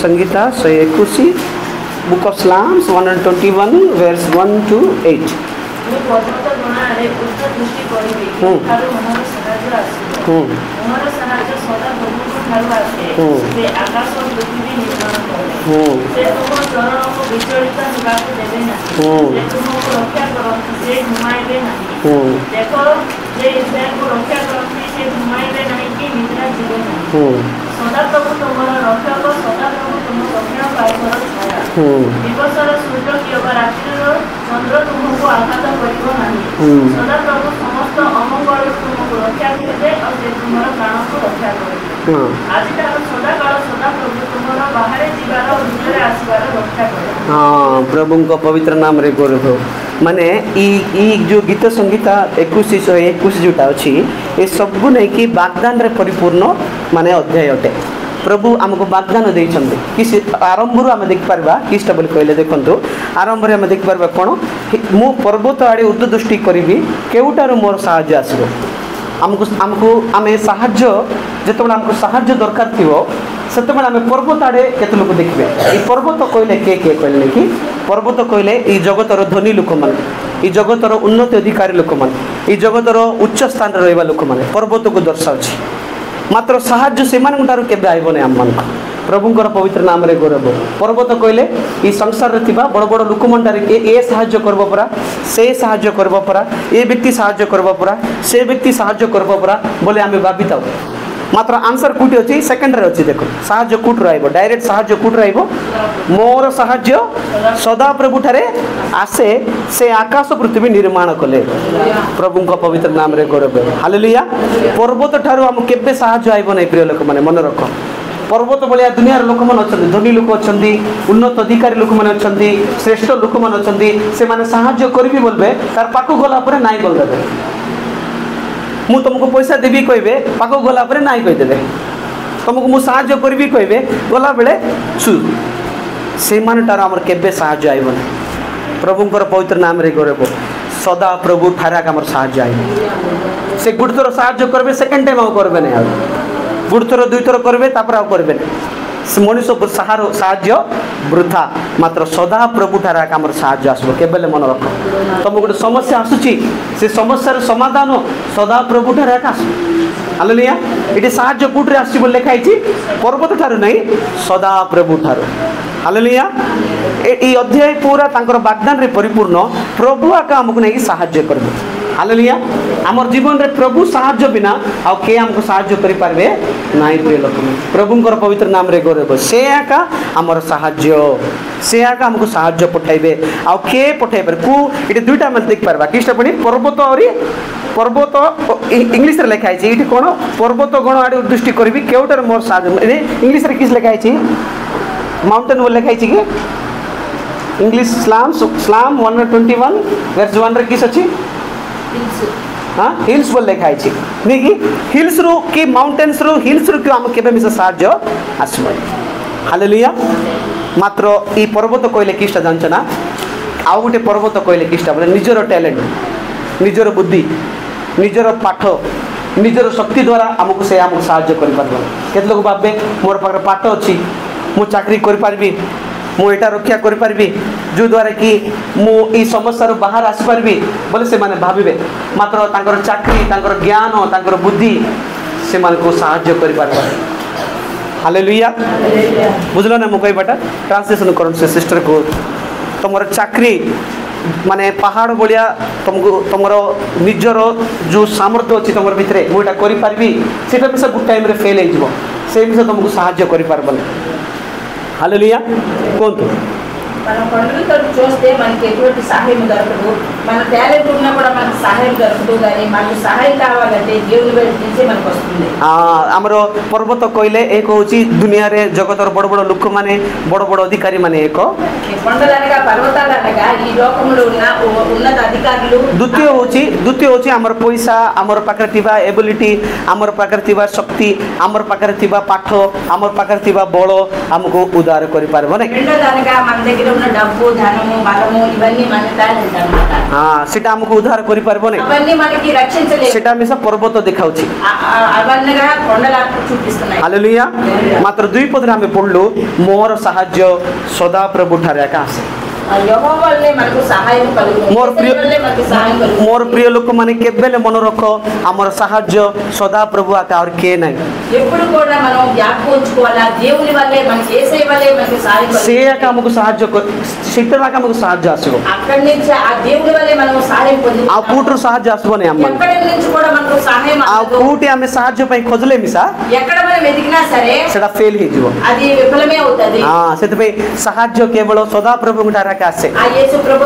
Sangeeta 121 book of psalms 121 verse 1 to 8 सदा प्रभु तुम्हारा रक्षक सदा प्रभु तुम रक्षा पाइबर छाया दिवसर सूर्य की रात्रिर चंद्र तुमको आघात करिबो नाही सदा प्रभु समस्त अमंगल तुमको रक्षा करिबे और से तुम्हारा प्राण को रक्षा करिबे आज तार सदा काल सदा प्रभु तुम्हारा बाहर जीवार और भीतर आसीबार रक्षा करिबे। हां प्रभु को पवित्र नाम रे गौरव माने ई जो गीत संगीता 2121 जोटा अच्छी ये सबको नहीं कि वाग्दान रे परिपूर्ण माने अध्याय अटे। प्रभु आमको वाग्दान देइछन्ते कि आरंभ आम देख पारबा किष्ट बोली कहले देखंतु आरंभ रे आम देख पारबा कोन मु पर्वत आड़े उर्दृष्टि करिवि केउटार मोर साहाय्य आसीबो आमको आमे साहाय्य जेतबेला आमको साहाय्य दरकार थिवो सेतबेला आमे पर्वत आड़े केते लोक देखबे ई पर्वत कहले के कहले कि पर्वत कहले ई जगतर धनी लोक माने ई जगतर उन्नति अधिकारी लोक माने ई जगतर उच्च स्थान रे रहबा लोक माने पर्वत को दर्शाउछि मात्र साहाय्य से मानू केबे आइबने आम मान प्रभुंकर पवित्र नाम रे गौरव पर्वत कहले ई संसार रे थिबा बड़ बड़ लोक मंडारे के ए साहाय्य करबो परा से साहाय्य करबो परा ए व्यक्ति साहाय्य करबो परा से व्यक्ति साहाय्य करबो परा बोले आमे भाबिताउ मात्र आंसर कुटी अछि सेकंड रे अछि देखो साहाय्य कुट रहइबो डायरेक्ट साहाय्य कुट रहइबो मोर साहाय्य सदा प्रभु ठारे आसे से आकाश पृथ्वी निर्माण कले प्रभुंक पवित्र नाम रे गौरव हालेलुया पर्वत ठारो हम केबे साहाय्य आइबो नै प्रिय लोक माने मन रख पर्वत बलिया दुनियार लोक मन अछंती धनी लोक अछंती उन्नत अधिकारी लोक मन अछंती श्रेष्ठ लोक मन अछंती से माने साहाय्य करबी बोलबे तार पाकु गला परे नाइ बोल देबे मु तुमको पैसा देबी कहबे पाकु गला परे नाइ कहि देबे तुमको मु साहाय्य करबी कहबे गला बेले छु से माने तार हमर केबे साहाय्य आइबो नै प्रभुंकर पवित्र नाम रे गौरव सदा प्रभु ठारा हमर साहाय्य आइबो से गुड थोर साहाय्य करबे सेकंड टाइम आउ करबे नै आ गुड थोर दुई थोर करबे तापर आउ करबे नै मनीष साहाय्य वृथा मात्र सदा प्रभु ठारा हमर साहाय्य आसबो केबेले मन रख तुम गोटे समस्या आसुची से समस्यार समाधान सदा प्रभु ठारा आसबो हालेलुया इटे साहाय्य कुटरे आसी बोल लिखा है पर्वत ठारू नहीं सदा प्रभु ठारू हालेलुया ए अध्याय पूरा तांकर वाग्दान रे परिपूर्ण प्रभु आका हमको नहीं साहाय्य करबो हालेलुया हमर जीवन रे प्रभु साहाय्य बिना आ के हमको साहाय्य करि पारबे नाही प्रिय लोक प्रभुंकर पवित्र नाम रे गौरव से आका हमर साहाय्य से आका हमको साहाय्य पठाइबे आ के पठाइ पर को इटे दुईटा हम देख पारबा किष्ट पणी पर्वत और पर्वत इंग्लिश रे लिखा है इटे कोन पर्वत गण आडे दृष्टि करबी केउटर मोर साहाय्य इंग्लिश रे किस लिखा है माउंटेन बोल लिखा है कि इंग्लिश स्लाम 121 वर्स 1 रे किस अछि हाँ हिल्स बोल लिखा है नहीं कि हिल्स रू कि माउंटेन्स रू हिल्स रू क्यों हम केबे मिस साहाय्य आसबो हालेलुया मात्र ई पर्वत कहले किष्टा जानछ ना आउ गोटे पर्वत कहले किष्टा बोले निजर टैलेंट निजर बुद्धि निजर पाठ निजर शक्ति द्वारा हमको से हमको साहाय्य करि पारबो केत लोग भाबे मोर पाकर पाठ अछि मु चाकरी करि पारबी मु एटा रक्षा करि पारबी जो द्वारा कि मु ई समस्या रो बाहर आसी पारबी बोले से माने भाबिबे मात्र तांकर चाकरी तांकर ज्ञान तांकर बुद्धि से मान को साहाय्य करि पारबो हालेलुया बुझलो ना मु कहि बाटा ट्रांसलेशन करन से सिस्टर को तमर चाकरी माने पहाड़ बलिया तुमको तुमरो निजर जो सामर्थ्य अछि तुमर भितरे मु एटा करि पारबी सेटा भी सब टाइम रे फेल हे जिवो से भी तुमको साहाय्य करि पारबो हालेलुया कोन तो మనం పండుగలు చూస్తే మనకి ఎటువంటి సహాయం దొరకదు మన టాలెంట్ ఉన్నా కూడా మనకి సహాయం దొరకదు కానీ మనకు సహాయం కావాలంటే దేవుని వైపు నుంచి మనకు వస్తుంది हमर पर्वत कहले एक होची दुनिया रे जगतर बड़ बड़ लोक माने बड़ बड़ अधिकारी माने एक కొండలనగా పర్వతాలనగా ఈ లోకములో ఉన్న ఉన్నత అధికారులు द्वितीय होची हमर पैसा हमर पाकर थिबा एबिलिटी हमर पाकर थिबा शक्ति हमर पाकर थिबा पाठ हमर पाकर थिबा बळ हमको उद्धार करि पारबो नै రెండోదనగా మన దగ్గర ఉన్న డబ్బు ధనము బలము ఇవన్నీ మన టాలెంట్ అన్నమాట সেটা আমাকে উদ্ধার করি পারবো না, అవన్నీ మనకి రక్షించలేదు. সেটা আমি সব পর্বত দেখাউছি। అవన్నగా కొండలకు చూపిస్తున్నాయి. ହାଲେଲୁୟା। ମାତ୍ର 2 ପଦରେ ଆମେ ପଢିଲୁ ମୋର ସାହାଯ୍ୟ ସଦା ପ୍ରଭୁ ଠାରେ ଏକା ଆସେ। యెహోవా వల్లే మనకు సహాయం కలుగును. ମୋର ପ୍ରିୟ వల్లే మనకు సహాయం కలుగును. ମୋର ପ୍ରିୟ ଲୋକମାନେ କେବେଲେ ମନେ ରଖ ଆମର ସାହାଯ୍ୟ ସଦା ପ୍ରଭୁ ଆକା ଆଉ କିଏ ନାହିଁ। ఎప్పుడు కూడా మనం జ్ఞాపకం ఉంచుకోవాలా, దేవుని వల్లే మనకి యేసయ్య వల్లే మనకి సహాయం ସେ కలుగును. ଏକା ଆମକୁ ସାହାଯ୍ୟ ସେଠାରୁ ଏକା ଆମକୁ ସାହାଯ୍ୟ ଆସିବ, అక్కడి నుంచి ఆ దేవుని వల్లే మనం సహాయం ଆଉ పొందుతాం. କୋଉଠୁ ସାହାଯ୍ୟ ଆସିବ ନାହିଁ ଆମ ఎక్కడి నుంచి కూడా మనకు సహాయం ଆଉ అందదు. କୋଉଠି ଆମେ ସାହାଯ୍ୟ ପାଇଁ ଖୋଜିଲେ ମିଶା ఎక్కడ మనం వెతికినా సరే ସେଟା ଫେଲ୍ ହେଇଯିବ। అది విఫలమే అవుతది. ସେଥିପାଇଁ ସାହାଯ୍ୟ କେବଳ ସଦା ପ୍ରଭୁଙ୍କ ଠାରେ ଏକା ଆସେ। ఆ యేసు ప్రభు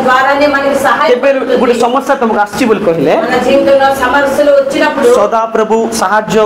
ద్వారానే మనకి సహాయం କେବେ ଗୋଟେ కలుగుతుంది. ସମସ୍ୟା ତମକୁ ଆସିଛି ବୋଲି କହିଲେ మన జీవితంలో సమస్యలు వచ్చినప్పుడు ସଦା ପ୍ରଭୁ ସାହାଯ୍ୟ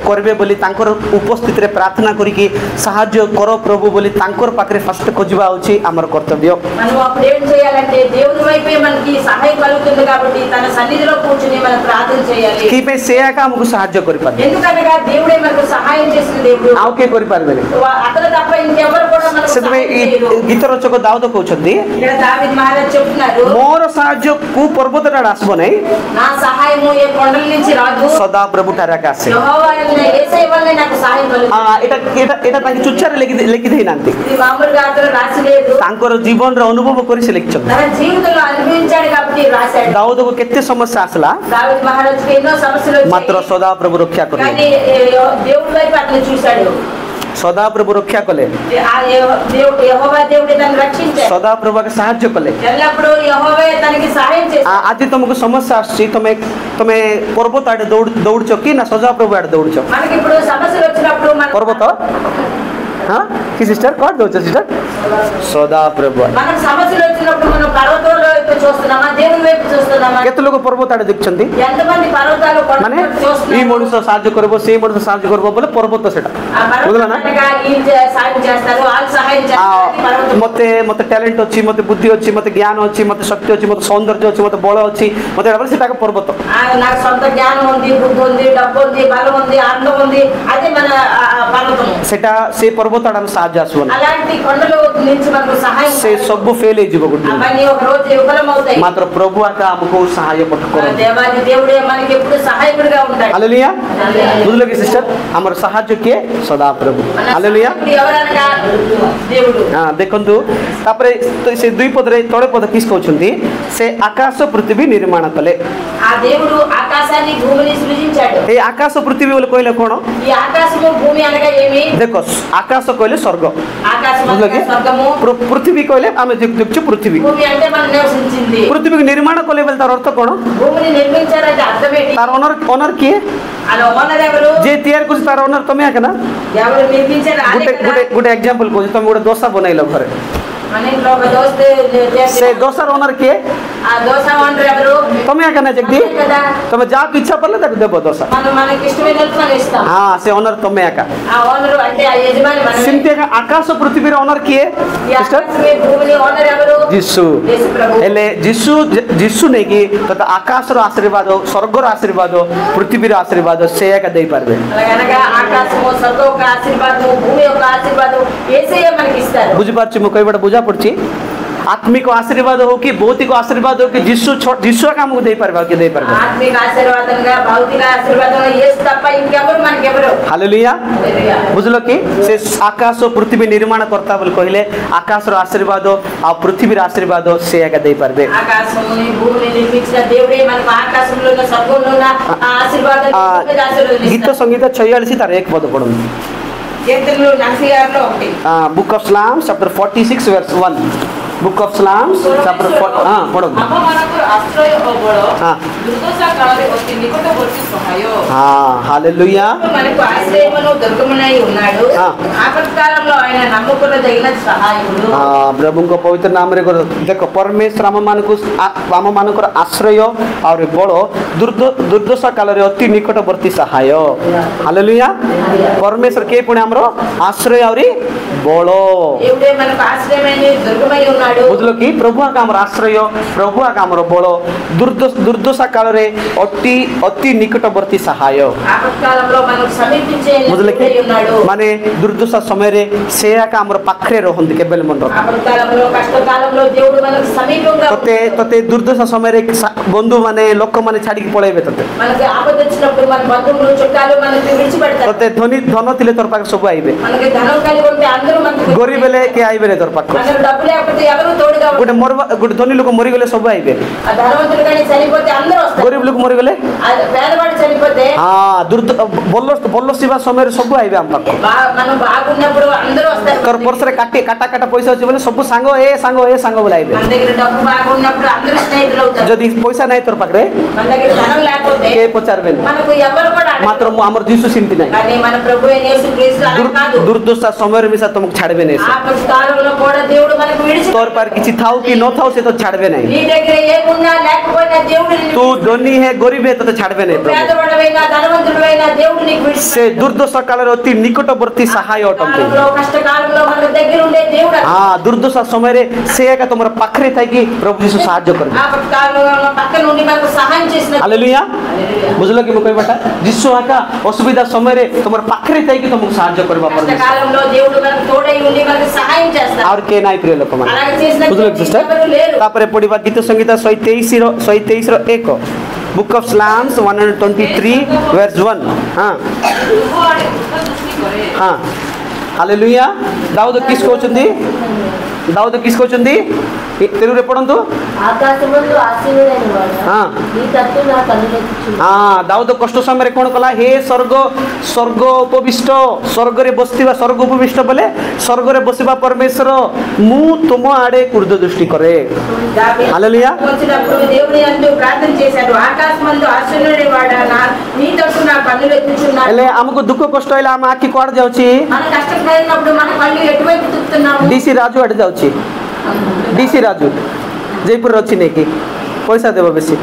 କରିବେ ବୋଲି ତାଙ୍କର ଉପସ୍ଥିତିରେ ପ୍ରାର୍ଥନା କରିକି ସାହାଯ୍ୟ କର ପ୍ରଭୁ ବୋଲି ତାଙ୍କର ପାଖରେ ଫାଷ୍ଟ ଖୋଜିବା ହେଉଛି ଆମର କର୍ତ୍ତବ୍ୟ। మనం అప్పుడు ఏం చేయాలంటే దేవుని వైపే మనకి సహాయం కలుగుతుంది కాబట్టి తన సన్నిధిలో కూర్చుని మనం ప్రార్థన చేయాలి. କିପାଇଁ ସେ ଏକା ଆମକୁ ସାହାଯ୍ୟ କରିପାରିବେ, ఎందుకనగా దేవుడే మనకు సహాయం చేసిన దేవుడు, ଆଉ କିଏ କରିପାରିବେନି। అతను తప్ప ఇంకెవరు కూడా మనకు ସେଥିପାଇଁ సహాయం ఈ చేయరు. ଗୀତ ରଚକ ଦାଉଦ କହୁଛନ୍ତି ఇక్కడ దావీదు మహారాజు చెప్తున్నారు, ମୋର ସାହାଯ୍ୟ କୋଉ ପର୍ବତ ଠାରେ ଆସିବ ନାହିଁ, నా సహాయము ఏ కొండల నుంచి రాదు, ସଦା ପ୍ରଭୁ ଠାରେ ଏକା ଆସେ। యెహోవా యేసయ్య వల్లే నాకు సహాయం కలుగుతుంది. ଏଇଟା ଏଇଟା ଏଇଟା ତାଙ୍କେ ଚୁଚାରେ ଲେଖି ଦେଇନାହାନ୍ତି, ఇది మామూలుగా అతను రాసి లేదు, ତାଙ୍କର ଜୀବନରେ ଅନୁଭବ କରି ସେ ଲେଖିଛନ୍ତି। తన జీవితంలో అనుభవించాడు కాబట్టి రాశాడు. ଦାଉଦକୁ କେତେ ସମସ୍ୟା ଆସିଲା, దావీదు మహారాజుకి ఎన్నో సమస్యలు ମାତ୍ର వచ్చాయి, ସଦା ପ୍ରଭୁ ରକ୍ଷା କଲେ, కానీ దేవుడి వైపు అతను చూశాడు. ସଦା ପ୍ରଭୁ ରକ୍ଷା କଲେ, యెహోవా దేవుడే తనను రక్షించాడు. ସଦା ପ୍ରଭୁକୁ ସାହାଯ୍ୟ କଲେ। ఎల్లప్పుడూ యెహోవా తనకి సహాయం చేశాడు. ଆଜି ତମକୁ ସମସ୍ୟା ଆସୁଛି, ତମେ ପର୍ବତ ଆଡେ ଦୌଡୁଛ କି ନା ସଦା ପ୍ରଭୁ ଆଡେ ଦୌଡୁଛ? మనకి ఇప్పుడు సమస్యలు వచ్చినప్పుడు మనం ପର୍ବତ କି సిస్టర్ କଣ ଦଉଛ సిస్టర్? ସଦା ପ୍ରଭୁ। మనకు సమస్యలు వచ్చినప్పుడు మనం పర్వతాల వైపు చూస్తున్నామా, దేవుని వైపు చూస్తున్నామా? କେତେ ଲୋକ ପର୍ବତ ଆଡେ ଦେଖୁଛନ୍ତି, ఎంతమంది పర్వతాలు ମାନେ కొండలు ଏଇ చూస్తున్నారు? ମଣିଷ ସାହାଯ୍ୟ କରିବ ସେଇ ମଣିଷ ସାହାଯ୍ୟ କରିବ ବୋଲେ ପର୍ବତ ସେଟା, ఆ ବୁଝିଲ ନା? పర్వతాలుగా వీళ్ళు సహాయం చేస్తారు, వాళ్ళు సహాయం చేస్తారు, పర్వతం. ମତେ ଟ୍ୟାଲେଣ୍ଟ ଅଛି, ମତେ ବୁଦ୍ଧି ଅଛି, ମତେ జ్ఞాନ ଅଛି, ମତେ ଶକ୍ତି ଅଛି, ମତେ ସୌନ୍ଦର୍ଯ୍ୟ ଅଛି, ମତେ ବଳ ଅଛି, ମତେ ଏଇଟା ସେଟା ପର୍ବତ। నాకు సొంత జ్ఞానం ఉంది, బుద్ధి ఉంది, డబ్బు ఉంది, బలం ఉంది, అందం ఉంది, అదే మన పర్వతం. ସେଟା ସେ పର୍ବତ ଆଡେ ସାହାଯ୍ୟ ଆସିବନି, అలాంటి కొండల నుంచి మనకు సహాయం ସେ ସବୁ ଫେଲ୍ ହେଇଯିବ ଗୋଟେ ଦିନ। అవన్నీ ఒక రోజు విఫలం అవుతాయి. ମାତ୍ର ପ୍ରଭୁ ଆକା ଆମକୁ ସାହାଯ୍ୟ ପଠ କରନ୍ତି। దేవాది దేవుడే మనకి ఎప్పుడు సహాయకుడిగా ఉంటాడు. ହାଲେଲୁୟା। ବୁଝିଲ କି ସିଷ୍ଟର, ଆମର ସାହାଯ୍ୟ କିଏ? ସଦା ପ୍ରଭୁ। ହାଲେଲୁୟା। ఎవరనగా దేవుడు. ଦେଖନ୍ତୁ ତାପରେ ସେ 2 ପଦରେ ତଳେ ପଦ କିସ୍ କହୁଛନ୍ତି, ସେ ଆକାଶ ପୃଥିବୀ ନିର୍ମାଣ କଲେ। ఆ దేవుడు ఆకాశాన్ని భూమిని సృజించాడు. ଏ ଆକାଶ ପୃଥିବୀ ବୋଲି କହିଲେ କଣ? ఈ ఆకాశము భూమి అనగా ఏమి? ଦେଖ ଆକାଶ କହିଲେ ସ୍ୱର୍ଗ, ఆకాశం ବୁଝିଲ କି? అనగా స్వర్గము, ପୃଥିବୀ କହିଲେ ଆମେ ଦେଖୁଛୁ ପୃଥିବୀ। భూమి అంటే మనం నివసించింది. ପୃଥିବୀକୁ ନିର୍ମାଣ କଲେ ବୋଲି ତାର ଅର୍ଥ କଣ? భూమిని నిర్మించారంటే అర్థం ఏంటి? ତାର ଓନର କିଏ? అలా ఓనర్ ఎవరు? ଯେ ତିଆରି କରୁଛି ତାର ଓନର ତମେ ଆକା ନା? ఎవరు నిర్మించారు? ଗୋଟେ ଏକ୍ସାମ୍ପଲ କହୁଛି, ତମେ ଗୋଟେ ଦୋସା ବନେଇଲ ଘରେ, మన ఇంట్లో ఒక దోశ ସେ ଦୋସାର ଓନର କିଏ? ఆ దోశ ఓనర్ ఎవరు? ତମେ ଆକା ନା ଜଗଦି? కదా. ତମେ ଯାହାକୁ ଇଚ୍ଛା ପଡ଼ିଲେ ତାକୁ ଦେବ ଦୋସା। మనకి ఇష్టమైన మనం ఇస్తాం. ସେ ଓନର ତମେ ଆକା। ఆ ఓనర్ అంటే ఆ యజమాని మనమే. ସେମିତି ଆକା ଆକାଶ ପୃଥିବୀର ଓନର କିଏ? ఈ ఆకాశమే భూమిని ఓనర్ ఎవరు? ଯୀଶୁ। యేసు ప్రభు. ହେଲେ ଯୀଶୁ ନେଇକି ତତେ ଆକାଶର ଆଶୀର୍ବାଦ, ସ୍ୱର୍ଗର ଆଶୀର୍ବାଦ, ପୃଥିବୀର ଆଶୀର୍ବାଦ ସେ ଏକା ଦେଇପାରିବେ। అలాగనగా ఆకాశము, స్వర్గం యొక్క ఆశీర్వాదం, భూమి యొక్క ఆశీర్వాదం యేసయ్య మనకి ఇస్తారు. ବୁଝିପାରୁଛି ମୁଁ କହିବାଟା ବୁଝା ପଡୁଛି? आत्मिक आशीर्वाद हो कि भौतिक आशीर्वाद हो कि जीशु का हमको दे पारबा कि दे पारबा ఆత్మిక ఆశీర్వాదంగా భౌతిక ఆశీర్వాదంగా యేసు తప్ప ఇంకెవరు మనకెవరు? Hallelujah hallelujah. बुझलो कि से आकाश और पृथ्वी निर्माण करता बोल कहले आकाश रो आशीर्वाद आ पृथ्वी रो आशीर्वाद से एका दे पारबे ఆకాశముని భూమిని నిర్మించిన దేవుడే మనకు ఆకాశంలో ఉన్న స్వర్గంలో ఉన్న ఆ ఆశీర్వాదాన్ని ఆశీర్వదిస్తాడు. गीत संगीत 46 तार 1 पद पढो కీర్తనలు 46 లో ఒకటి. Book of Psalms chapter 46 verse 1 book of Psalms chapter 4 पढो ଆମମାନଙ୍କର ଆଶ୍ରୟ ଓ ବଳ ଦୁର୍ଦଶା କାଳରେ ଅତି ନିକଟବର୍ତ୍ତୀ ସହାୟ। हालेलुया మనకు ఆశ్రయమును దుర్గమునై ఉన్నాడు. ఆపత్కాలంలో ఆయన నమ్ముకొనదగిన సహాయకుడు. प्रभु को पवित्र नाम रे देखो परमेश्वर आम मानकर आश्रय और बल दुर्दशा काल रे अति निकटवर्ती सहाय। हालेलुया परमेश्वर के पुणे हमरो आश्रय और बल దేవుడే మనకు ఆశ్రయమైన దుర్గమై ఉన్నాడు. ఉన్నాడు बुझलो कि प्रभु आमर आश्रय प्रभु आमर बल दुर्दशा काल रे अति निकटवर्ती सहाय ఆపత్కాలంలో మనకు సమీపించే बुझले कि ఉన్నాడు माने दुर्दशा समय रे से आमर पाखरे रहंती केबेल मन रख ఆపత్కాలంలో కష్టకాలంలో దేవుడు మనకు సమీపంగా तते तते दुर्दशा समय रे बंधु माने लोक माने छाडी पळेबे तते మనకి ఆపద వచ్చినప్పుడు మన బంధువులు చుట్టాలు మనకి విడిచిపెడతారు तते धन थिले तोर पाक सब आइबे మనకి ధనం కలిగి ఉంటే అందరూ మనకి गरीब ले के आइबे रे तोर पाक మనకు డబ్బు లేకపోతే ఎవరు తోడుగా गोटे गोटे धनी लोक मरि गले सब आइबे ఆ ధనవంతుడు కానీ చనిపోతే అందరూ వస్తారు गरीब लोक मरि गले ఆ పేదవాడు చనిపోతే हां बल्ल शिवा समय रे सब आइबे हम पाक మనం బాగున్నప్పుడు అందరూ వస్తారు तोर पर्स रे काटा पैसा अछि बोले सब सांग ए सांग बोला आइबे మన దగ్గర డబ్బు బాగున్నప్పుడు అందరూ స్నేహితులు అవుతారు जदि पैसा नाही तोर पाक रे మన దగ్గర ధనం లేకపోతే के पचारबे మనకు ఎవరు కూడా అడగరు. मात्र हमर जीसु सिंती नाही కానీ మన ప్రభువైన యేసుక్రీస్తు అలా కాదు दुर्दशा समय रे मिसा तुमको छाड़बे नहीं ఆపత్కాలంలో కూడా దేవుడు మనకు విడిచి तोर पार किछि थाउ कि न थाउ से तो छाड़बे नहीं నీ దగ్గర ఏమున్నా లేకపోయినా దేవుడు నిన్ను तू धनी है गरीब है तो छाड़बे नहीं प्रभु పేదవాడవైనా ధనవంతుడవైనా దేవుడు నీకు విడిచి से दुर्दशा काल रे अति निकटवर्ती सहाय अटंती కాలంలో కష్టకాలంలో మన దగ్గర ఉండే దేవుడు हाँ दुर्दशा समय रे से का तुमर पाखरे थाई कि प्रभु यीशु साहाय्य करबे ఆపత్కాలంలో పక్కన ఉండి మనకు సహాయం చేసిన हालेलुया बुझलो कि म कहि बाटा यीशु आका असुविधा समय रे तुमर पाखरे थाई कि तुमको साहाय्य करबा परमेश्वर కష్టకాలంలో దేవుడు మనకు తోడై ఉండి మనకు సహాయం చేస్తాడు और के नाई प्रिय लोक मान అలాగే చేసిన बुझलो सिस्टर ఎవరు లేరు तापरे पढिबा गीत संगीत 123 रो 1 बुक ऑफ स्लाम्स 123 वर्स 1 हां हां हालेलुया दाऊद किस कहउचंदी दाऊद किस कहउचंदी तेलुगु रे पढंतु ఆకాశమందు ఆశీనుడైన వాడా हां నీ తట్టు నా కన్నులెత్తుచు हाँ दाऊद कष्ट समय रे कोन कला हे स्वर्ग स्वर्ग उपविष्ट स्वर्ग रे बसतिबा स्वर्ग उपविष्ट बोले स्वर्ग रे बसिबा परमेश्वर मु तुम आड़े कुर्द दृष्टि करे हालेलुया వచ్చినప్పుడు దేవుని యందు ప్రార్థన చేశాడు ఆకాశమందు ఆశీనుడైన వాడా నీ తట్టు నా కన్నులు ఎత్తుచున్నాను एले हमको दुख कष्ट आइला हम आखि कोड जाउची మన కష్టం కలిగినప్పుడు మన కళ్ళు ఎటువైపు తిప్పుతున్నాము डीसी राजू हट जाउची डीसी राजू जयपुर अच्छी नहीं कि पैसा देव बेसी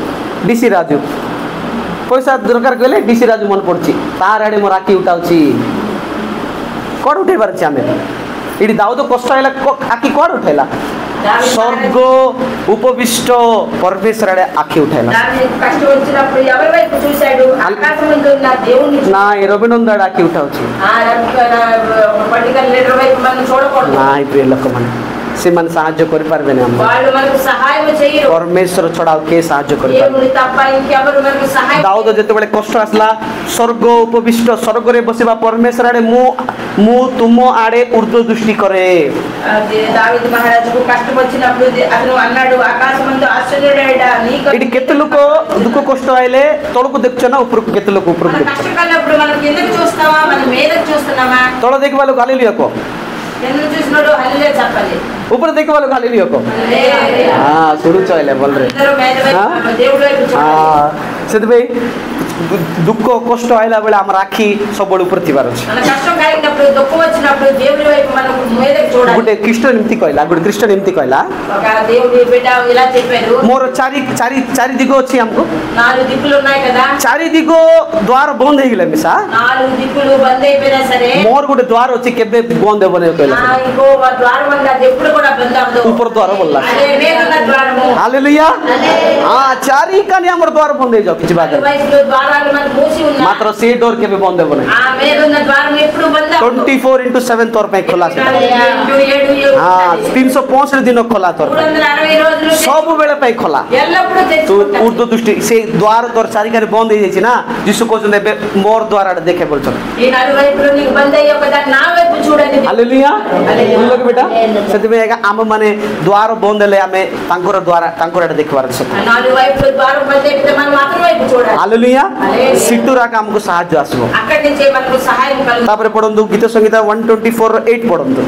डीसी राजू पैसा दरकार कहले डीसी राजू मन पड़ी तार आड़े मोर आखि उठाऊची कौन उठेबार अच्छे आम ये दाऊद कष्ट आइला आखि कौन उठेला स्वर्ग उपविष्ट परमेश्वर आड़े आखि उठाइला కష్టం వచ్చినప్పుడు ఎవరి వైపు చూశాడు ఆకాశమందు ఉన్న దేవుని ना रविनंद आड़े आखि उठाऊची పొలిటికల్ లీడర్ వైపు మనం చూడకూడదు ना प्रिय लोक मान से मन साहाय्य कर पारबे ना వాళ్ళు మనకు సహాయం చేయరు परमेश्वर छड़ाओ के साहाय्य कर पारबे దేవుని తప్ప ఇంకెవరు మనకు సహాయం दाऊद जते बेले कष्ट आसला स्वर्ग उपविष्ट स्वर्ग रे बसिबा परमेश्वर आड़े मु तुम आड़े ऊर्ध्व दृष्टि करे దావీదు మహారాజుకు కష్టం వచ్చినప్పుడు అతను అన్నాడు ఆకాశమందు ఆశ్చర్యుడైడా నీకు इडी केते लोक दुख कष्ट आइले तळको देखछ ना ऊपर को केते लोक ऊपर को మన కష్టకాలప్పుడు మనం కిందకి చూస్తామా మనం మీదకి చూస్తున్నామా तळ देखबा लोक हालेलुया को కింద చూసినోడు హల్లెలూయా చెప్పాలి ऊपर देखबा लोक हालेलुया को హల్లెలూయా हां सुरु चले बोल रे అందరూ మీద వైపు దేవుడి వైపు చూడాలి हां सेत भाई दुख कष्ट आइला बेले हम राखी सब ऊपर थिबार अछि మన కష్టం కలిగినప్పుడు దుఃఖం వచ్చినప్పుడు దేవుడి వైపు మనం మీదకి చూడాలి गुटे क्रिश्चियन एमती कहला गुटे क्रिश्चियन एमती कहला ఒక దేవుడి బిడ్డ ఇలా చెప్పారు मोर चारि दिगो अछि हमको నాలుగు దిక్కులు ఉన్నాయి కదా चारि दिगो द्वार बंद हे गेले मिसा నాలుగు దిక్కులు బంద్ అయిపోయినా సరే मोर गुटे द्वार अछि केबे बंद हेबने कहला ఇంకో ద్వారం ఉంది అది ఎప్పుడు కూడా బంద్ అవ్వదు ऊपर द्वार बोलला అదే మీద ద్వారము हालेलुया हां चारि कानी हमर द्वार बंद हे जाओ किछ बात వయసులో ద్వారాలు మనకు మూసి ఉన్నాయి मात्र से डोर केबे बंद हेबने ఆ మీద ఉన్న ద్వారం ఎప్పుడు బంద్ అవ్వదు 24/7 तोर पे खोला से हां 365 दिन खोला तोर 360 రోజులు सब बेले पे खोला ఎల్లప్పుడూ तू తెచ్చుకుంటాను ऊर्ध्व दृष्टि से द्वार तोर चारि कानी बंद हे जाइछि ना जिसु कहछन एबे मोर द्वार आड़े देखे बोलछन ఈ నలువైపులో నీకు బంద్ అయ్యే ఒకదాన్ని నా వైపు చూడండి हालेलुया बोल लोग बेटा सेति में आम माने द्वार बंद हेले आमे तांकर द्वार तांकर आड़े देखबार छै నాలుగు వైపులో ద్వారం బంద్ అయిపోతే మనం అతని వైపు చూడాలి हालेलुया सिटुरा का हमको साहाय्य आसबो అక్కడి నుంచే మనకు సహాయం కలుగుతుంది तापरे पढंतु गीत संगीत 124:8 पढंतु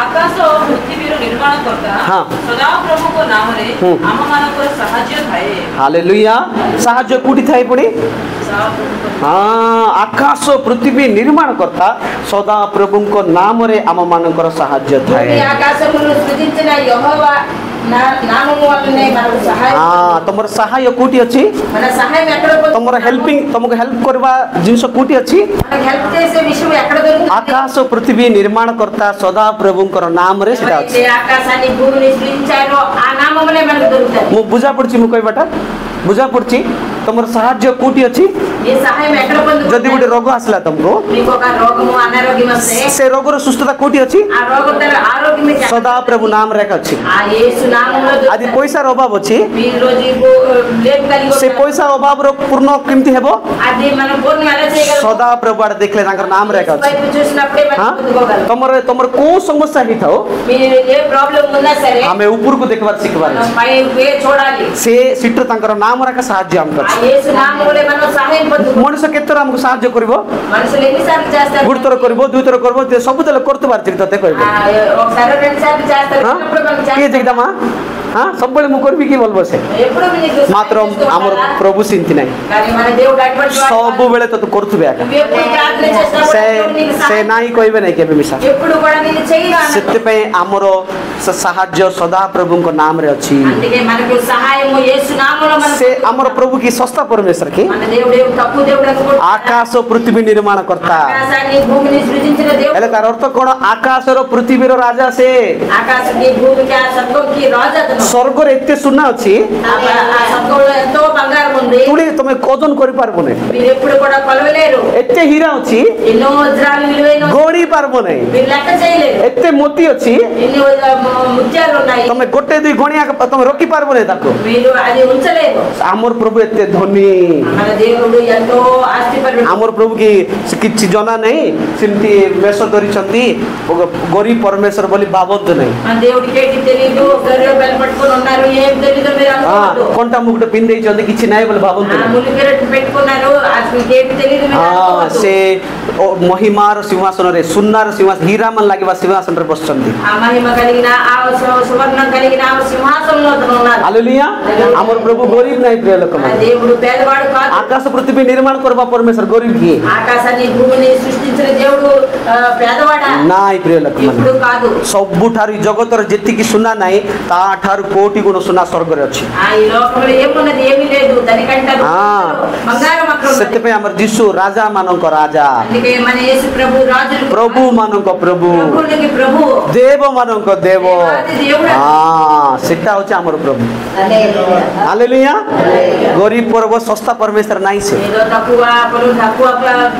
आकाश और पृथ्वीर निर्माण करता हाँ। सदा प्रभु को नाम रे आम मानकर साहाय्य थाए हालेलुया साहाय्य कोठी थाई पड़ी सदा प्रभु को हाँ आकाश पृथ्वी निर्माण करता सदा प्रभु को नाम रे आम मानकर साहाय्य थाए భూమి ఆకాశమును సృజించిన యెహోవా నామము వల్లనే మనకు సహాయం ତମର ସହାୟ କୋଉଠି ଅଛି? మన సహాయం ఎక్కడ ତମର ହେଲ୍ପିଂ ତମକୁ ହେଲ୍ପ କରିବା ଜିନିଷ କୋଉଠି ଅଛି? మనకు హెల్ప్ చేసే విషయం ఎక్కడ దొరుకుతుంది? ଆକାଶ ପୃଥିବୀ ନିର୍ମାଣ କର୍ତ୍ତା ସଦା ପ୍ରଭୁଙ୍କର ନାମରେ ସେଟା ଅଛି। ఆకాశాన్ని భూమిని సృజించారో ఆ నామమునే మనకు దొరుకుతుంది। ମୁଁ ବୁଝା ପଡୁଛି ମୁଁ କହିବାଟା ବୁଝା ପଡୁଛି ତମର ସାହାଯ୍ୟ କୋଉଠି ଅଛି? ఈ సహాయం ఎక్కడ పొందుకుంటారు? ଯଦି ଗୋଟେ ରୋଗ ଆସିଲା ତମକୁ మీకు ఒక రోగము అనారోగ్యం వస్తే ସେ ରୋଗର ସୁସ୍ଥତା କୋଉଠି ଅଛି? ఆ రోగం తన ఆరోగ్యం మీకు ସଦା ପ୍ରଭୁ ନାମରେ ଏକା ଅଛି। ఆ యేసు నామములో ଆଜି ପଇସାର ଅଭାବ ଅଛି, మీరు రోజు లేపు కలిగి ସେ ପଇସା ଅଭାବର ପୂର୍ଣ୍ଣ କେମିତି ହେବ? అది మనం పూర్ణ ఎలా చేయగలం? ସଦା ପ୍ରଭୁ ଆଡେ ଦେଖିଲେ ତାଙ୍କର ନାମରେ ଏକା ଅଛି। వైపు చూసినప్పుడే మనం పొందుకోగలం। ତମର କୋଉ ସମସ୍ୟା ହେଇଥାଉ మీరు ఏ ప్రాబ్లం ఉన్నా సరే ଆମେ ଉପରକୁ ଦେଖିବାର ଶିଖିବାର మనం ଅଛି। పై చూడాలి। ସେ ସେଠୁ ତାଙ୍କର ନାମରେ ଏକା ସାହାଯ୍ୟ ଆମକୁ ఆ ଅଛି। యేసు నామములో మనం సహాయం పొందుకోవాలి। ମଣିଷ କେତେଥର ଆମକୁ ସାହାଯ୍ୟ କରିବ? మనుషులు ఎన్నిసార్లు చేస్తారు? ଗୋଟେ ଥର କରିବ, ଦୁଇ ଥର କରିବ, ସବୁବେଳେ କରୁଥିବାର ତତେ କହିବ। ఒకసారి రెండు సార్లు చేస్తారు। ఎప్పుడు మనం କିଏ ଦେଖିଦମା ସବୁବେଳେ ମୁଁ କରିବି କି ବୋଲବ ସେ? ఎప్పుడు మీకు ମାତ୍ର ଆମର ପ୍ରଭୁ ସେମିତି ନାହିଁ, కానీ మన దేవుడు అటువంటి వాడు కాదు। ସବୁବେଳେ ତତେ କରୁଥିବେ ଏକା। నువ్వు ఎప్పుడు ప్రార్థన చేసినా ସେ కూడా దేవుడు నీకు ସେ సహాయం ନାହିଁ କହିବେ ନାହିଁ କେବେ ମିଶା। ఎప్పుడు కూడా నిన్ను చేయగలడు। ସେଥିପାଇଁ ଆମର ସାହାଯ୍ୟ ସଦା ପ୍ରଭୁଙ୍କ ନାମରେ ଅଛି। అందుకే మనకు సహాయము యేసు నామములో మనకు ସେ ଆମର ପ୍ରଭୁ କି ଶସ୍ତା ପରମେଶ୍ୱର କି మన దేవుడు ఏం తక్కువ దేవుడు అనుకోడు। ଆକାଶ ପୃଥିବୀ ନିର୍ମାଣ କର୍ତ୍ତା। ఆకాశాన్ని భూమిని సృజించిన దేవుడు। ହେଲେ ତାର ଅର୍ଥ କଣ? ଆକାଶର ପୃଥିବୀର ରାଜା ସେ। ఆకాశానికి భూమికి ఆ సర్గంకి రాజు అతను। ସ୍ୱର୍ଗରେ ଏତେ ସୁନା ଅଛି ఆ సర్గంలో ఎంతో బంగారం ఉంది। ତୁଳି ତମେ ଓଜନ କରିପାରିବ ନାହିଁ। మీరు ఎప్పుడు కూడా కొలవలేరు। ଏତେ ହୀରା ଅଛି ఎన్నో వజ్రాలు విలువైన ଗଣି ପାରିବ ନାହିଁ। మీరు లెక్క చేయలేరు। ଏତେ ମୋତି ଅଛି ఎన్ని ముత్యాలు ఉన్నాయి ତମେ ଗୋଟେ ଦୁଇ ଗଣିଆ ତମେ ରଖି ପାରିବ ନାହିଁ ତାକୁ। మీరు అది ఉంచలేరు। ଆମର ପ୍ରଭୁ ଏତେ ଧନୀ, మన దేవుడు ఎంతో ఆస్తిపరుడు। ଆମର ପ୍ରଭୁ କି କିଛି ଜଣା ନାହିଁ, ସେମିତି ବେଶ ଧରିଛନ୍ତି ଗରିବ ପରମେଶ୍ୱର ବୋଲି ଭାବନ୍ତୁ ନାହିଁ। మన దేవుడికి ఏంటి తెలియదు, గర్రె బెల్ పట్టుకొని ఉన్నారు, ఏం తెలియదు మీరు అనుకోవద్దు। కొంట ముగ్గుట పిన్నేయించండి କିଛି ନାହିଁ ବୋଲି ଭାବନ୍ତୁ ନାହିଁ। ములికెరటి పెట్టుకున్నారు, అసలు ఏమి తెలియదు మీరు అనుకోవద్దు। ସେ ମହିମାର ସିଂହାସନରେ ସୁନାର ସିଂହାସନ ହୀରା ମାନ ଲାଗିବା ସିଂହାସନରେ ବସିଛନ୍ତି। ఆ మహిమ కలిగిన ఆ సువర్ణం కలిగిన ఆ సింహాసనంలో అతను ఉన్నారు। ହାଲେଲୁୟା। ଆମର ପ୍ରଭୁ ଗରିବ ନାହିଁ ପ୍ରିୟ ఆ ଲୋକମାନେ। దేవుడు పేదవాడు కాదు। ଆକାଶ ପୃଥିବୀ ନିର୍ମାଣ କରିବା ପରମେଶ୍ୱର ଗରିବ କିଏ? ఆకాశాన్ని భూమిని సృష్టించిన దేవుడు పేదవాడా? ନାଇଁ ପ୍ରିୟ ଲୋକମାନେ। ఎప్పుడు కాదు। ସବୁଠାରୁ ଜଗତର ଯେତିକି ସୁନା ନାହିଁ ତାଠାରୁ କୋଟି ଗୁଣ ସୁନା ସ୍ୱର୍ଗରେ ଅଛି। ఈ లోకంలో ఏమున్నది? ఏమీ లేదు, దానికంటే బంగారం అక్కడ ఉన్నది। ସେଥିପାଇଁ ଆମର ଯୀଶୁ ରାଜା ମାନଙ୍କ ରାଜା, అందుకే మన యేసు ప్రభు రాజులకు ପ୍ରଭୁ ମାନଙ୍କ ପ୍ରଭୁ, ప్రభువులకి ప్రభు, ଦେବ ମାନଙ୍କ ଦେବ। దేవాది దేవుడు। ସେଟା ହଉଛି ଆମର ପ୍ରଭୁ। హల్లెలూయా। ହାଲେଲୁୟା। ଗରିବ ପର୍ବ ଶସ୍ତା ପରମେଶ୍ୱର ନାହିଁ ସେ। ఏదో తక్కువ తక్కువ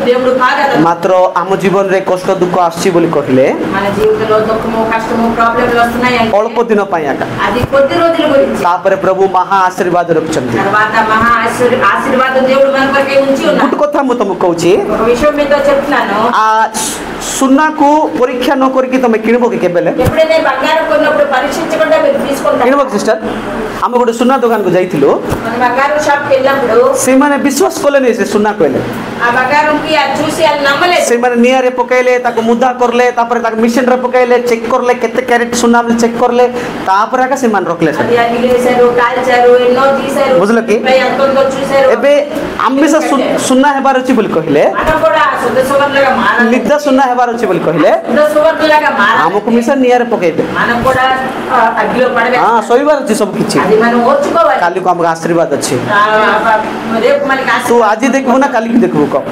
దేవుడు కాదు అతను। ମାତ୍ର ଆମ ଜୀବନରେ କଷ୍ଟ ଦୁଃଖ ଆସୁଛି ବୋଲି କହିଲେ మన జీవితంలో దుఃఖము కష్టము ప్రాబ్లంలు వస్తున్నాయి అంటే ଅଳ୍ପ ଦିନ ପାଇଁ ଆକା, అది కొద్ది రోజుల గురించి। ତାପରେ ପ୍ରଭୁ ମହା ଆଶୀର୍ବାଦ ରଖିଛନ୍ତି। తర్వాత మహా ఆశీర్వాదం దేవుడు మన కొరకే ఉంచి ఉన్నాడు। ଗୋଟେ କଥା ମୁଁ ତମକୁ କହୁଛି, ఒక విషయం మీతో చెప్తున్నాను। ସୁନାକୁ ପରୀକ୍ଷା ନ କରିକି ତମେ କିଣିବ କି କେବେ? ఎప్పుడైనా బంగారం కొన్నప్పుడు పరీక్షించకుండా మీరు తీసుకుంటారు। କିଣିବ କି ସିଷ୍ଟର? ଆମେ ଗୋଟେ ସୁନା ଦୋକାନକୁ ଯାଇଥିଲୁ, మన బంగారం షాప్కి వెళ్ళినప్పుడు ସେମାନେ ବିଶ୍ୱାସ କଲେନି ସେ ସୁନା କହିଲେ। ఆ బంగారంకి అది చూసి అది నమ్మలేదు। ସେମାନେ ନିଆଁରେ ପକେଇଲେ, ତାକୁ ମୁଦା କରଲେ, ତାପରେ ତାକୁ ମେସିନରେ ପକେଇଲେ, ଚେକ୍ କରଲେ କେତେ କ୍ୟାରେଟ ସୁନା ବୋଲି ଚେକ୍ କରଲେ, ତାପରେ ଆକା ସେମାନେ ରଖିଲେ। అది అగ్గిలో వేశారు, కాల్చారు, ఎన్నో తీశారు, ବୁଝିଲ କି? ఎంత ఉందో చూశారు। ଏବେ ଆମେ ସେ ସୁନା ହେବାର ଅଛି ବୋଲି କହିଲେ, మనం కూడా శుద్ధ సువర్ణగా మారాలి। ନିଦା ସୁନା ହେବାର ଅଛି ବୋଲି କହିଲେ శుద్ధ సువర్ణలాగా మారాలి। ଆମକୁ ମିଶା ନିଆଁରେ ପକେଇବେ। మనం కూడా అగ్గిలో పడవేయాలి। ଶୋଇବାର ଅଛି ସବୁ କିଛି। అది మనం ఓర్చుకోవాలి। କାଲିକୁ ଆମକୁ ଆଶୀର୍ବାଦ ଅଛି। రేపు మనకి ତୁ ଆଜି ଦେଖିବୁ ନା କାଲିକି ଦେଖିବୁ କହ?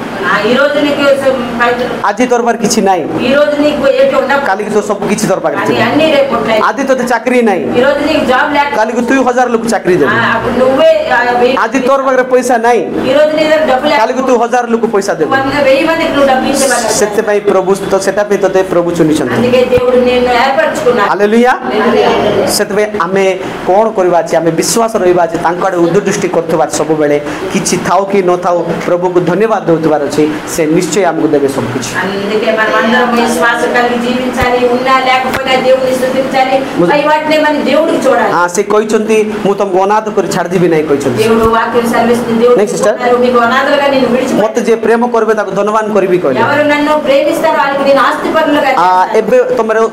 ఈ రోజు నీకు ଆଜି ତୋର ପାଖରେ କିଛି ନାହିଁ, ఈ రోజు నీకు ఏంటి ఉండవు, କାଲିକି ତୋ ସବୁ କିଛି ତୋର ପାଖରେ అది ଥିବ। అన్ని రేపు ఉంటాయి। ଆଜି ତୋତେ ଚାକିରି ନାହିଁ, ఈ రోజు నీకు జాబ్ లేక କାଲିକୁ ତୁ 1000 ଲୋକ ଚାକିରି ଦେବୁ। అప్పుడు నువ్వే ଆଜି ତୋର ପାଖରେ ପଇସା ନାହିଁ, ఈ రోజు నీ దగ్గర డబ్బు లేక କାଲିକୁ ତୁ 1000 ଲୋକ ପଇସା ଦେବୁ। 1000 మందికి నువ్వు డబ్బు ఇచ్చేవాళ్ళు। ସେଥିପାଇଁ ପ୍ରଭୁ ସେଟା ପାଇଁ ତତେ ପ୍ରଭୁ ଚୁନିଛନ୍ତି। అందుకే దేవుడు నేను ఏర్పరచుకున్నాను। ହାଲେଲୁୟା। ସେଥିପାଇଁ ଆମେ କ'ଣ କରିବା ଅଛି? ଆମେ ବିଶ୍ୱାସ ରହିବା ଅଛି, ତାଙ୍କ ଆଡ଼େ ଉର୍ଦ୍ଦୃଷ୍ଟି କରୁଥିବା ସବୁବେଳେ, କିଛି ଥାଉ କି ନଥାଉ ପ୍ରଭୁକୁ ଧନ୍ୟବାଦ ଦେଉଥିବାର ଅଛି। ସେ ନିଶ୍ଚୟ ଆମକୁ ଦେବେ ସବୁ କିଛି। అందుకే మనం అందరం విశ్వాసం కలిగి జీవించాలి, ఉన్నా లేకపోయినా దేవుని స్తుతించాలి, పై వాటిని మన దేవుడికి చూడాలి। ସେ କହିଛନ୍ତି ମୁଁ ତମକୁ ଅନାଥ କରି ଛାଡ଼ିଦେବି ନାହିଁ କହିଛନ୍ତି। దేవుడు వాక్యం సెలవిస్తుంది, దేవుడు Next sister. నీకు అనాథలుగా నేను ମୋତେ విడిచిపెట్టను। ଯିଏ ପ୍ରେମ କରିବେ ତାକୁ ଧନବାନ କରିବି କହିଲେ। ఎవరు నన్ను ప్రేమిస్తారో వాళ్ళకి నేను ఆస్తిపరులుగా చేస్తాను। ଏବେ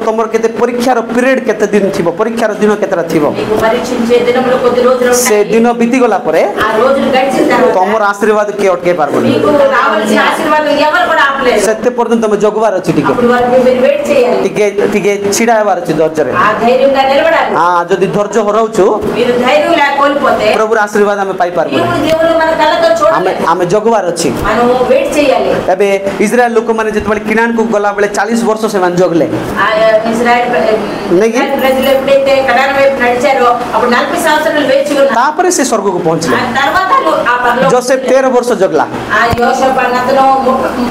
ତମର କେତେ ପରୀକ୍ଷାର ପିରିୟଡ଼ କେତେ ଦିନ ଥିବ, ପରୀକ୍ଷାର ଦିନ କେତେଟା ଥିବ? నీకు పరీక్షించే దినములు కొద్ది రోజులు ସେ ఉంటాయి। ଦିନ ବିତିଗଲା ପରେ ఆ రోజులు గడిచిన తర్వాత ତମର ଆଶୀର୍ବାଦ କିଏ ଅଟକେଇ ପାରିବନି। మీకు రావాల్సిన ఆశీర్వాదం ఎవరు కూడా ఆపలేరు। ସେତେ ପର୍ଯ୍ୟନ୍ତ ତମେ ଜଗିବାର ଅଛି। ଟିକେ అప్పుడు వరకు మీరు వెయిట్ చేయాలి। ଟିକେ ଟିକେ ଛିଡ଼ା ଛିଡ଼ା ହେବାର ଅଛି ଧୈର୍ଯ୍ୟରେ। ఆ ధైర్యంగా నిలబడాలి. ଯଦି ଧୈର୍ଯ୍ୟ ହରାଉଛୁ మీరు ధైర్యం లేకపోతే ପ୍ରଭୁର ଆଶୀର୍ବାଦ ଆମେ ପାଇପାରିବୁ। దేవుడు మన కళ్ళతో చూడలేము. ଆମେ ଜଗିବାର ଅଛି। మనం వెయిట్ చేయాలి. ଏବେ ଇସ୍ରାଏଲ ଲୋକମାନେ ଯେତେବେଳେ କିନାନକୁ ଗଲାବେଳେ 40 ବର୍ଷ ସେମାନେ ଜଗିଲେ। ఇజ్రాయెల్ ప్రజలు ఎప్పుడైతే కనాను వైపు నడిచారో అప్పుడు 40 సంవత్సరాలు వేచి ఉన్నారు. ତାପରେ ସେ ସ୍ୱର୍ଗକୁ ପହଞ୍ଚିଲେ। తర్వాత ఆ పరలోక ଜୋସେଫ 13 ବର୍ଷ ଜଗିଲା। యోసేపు అతను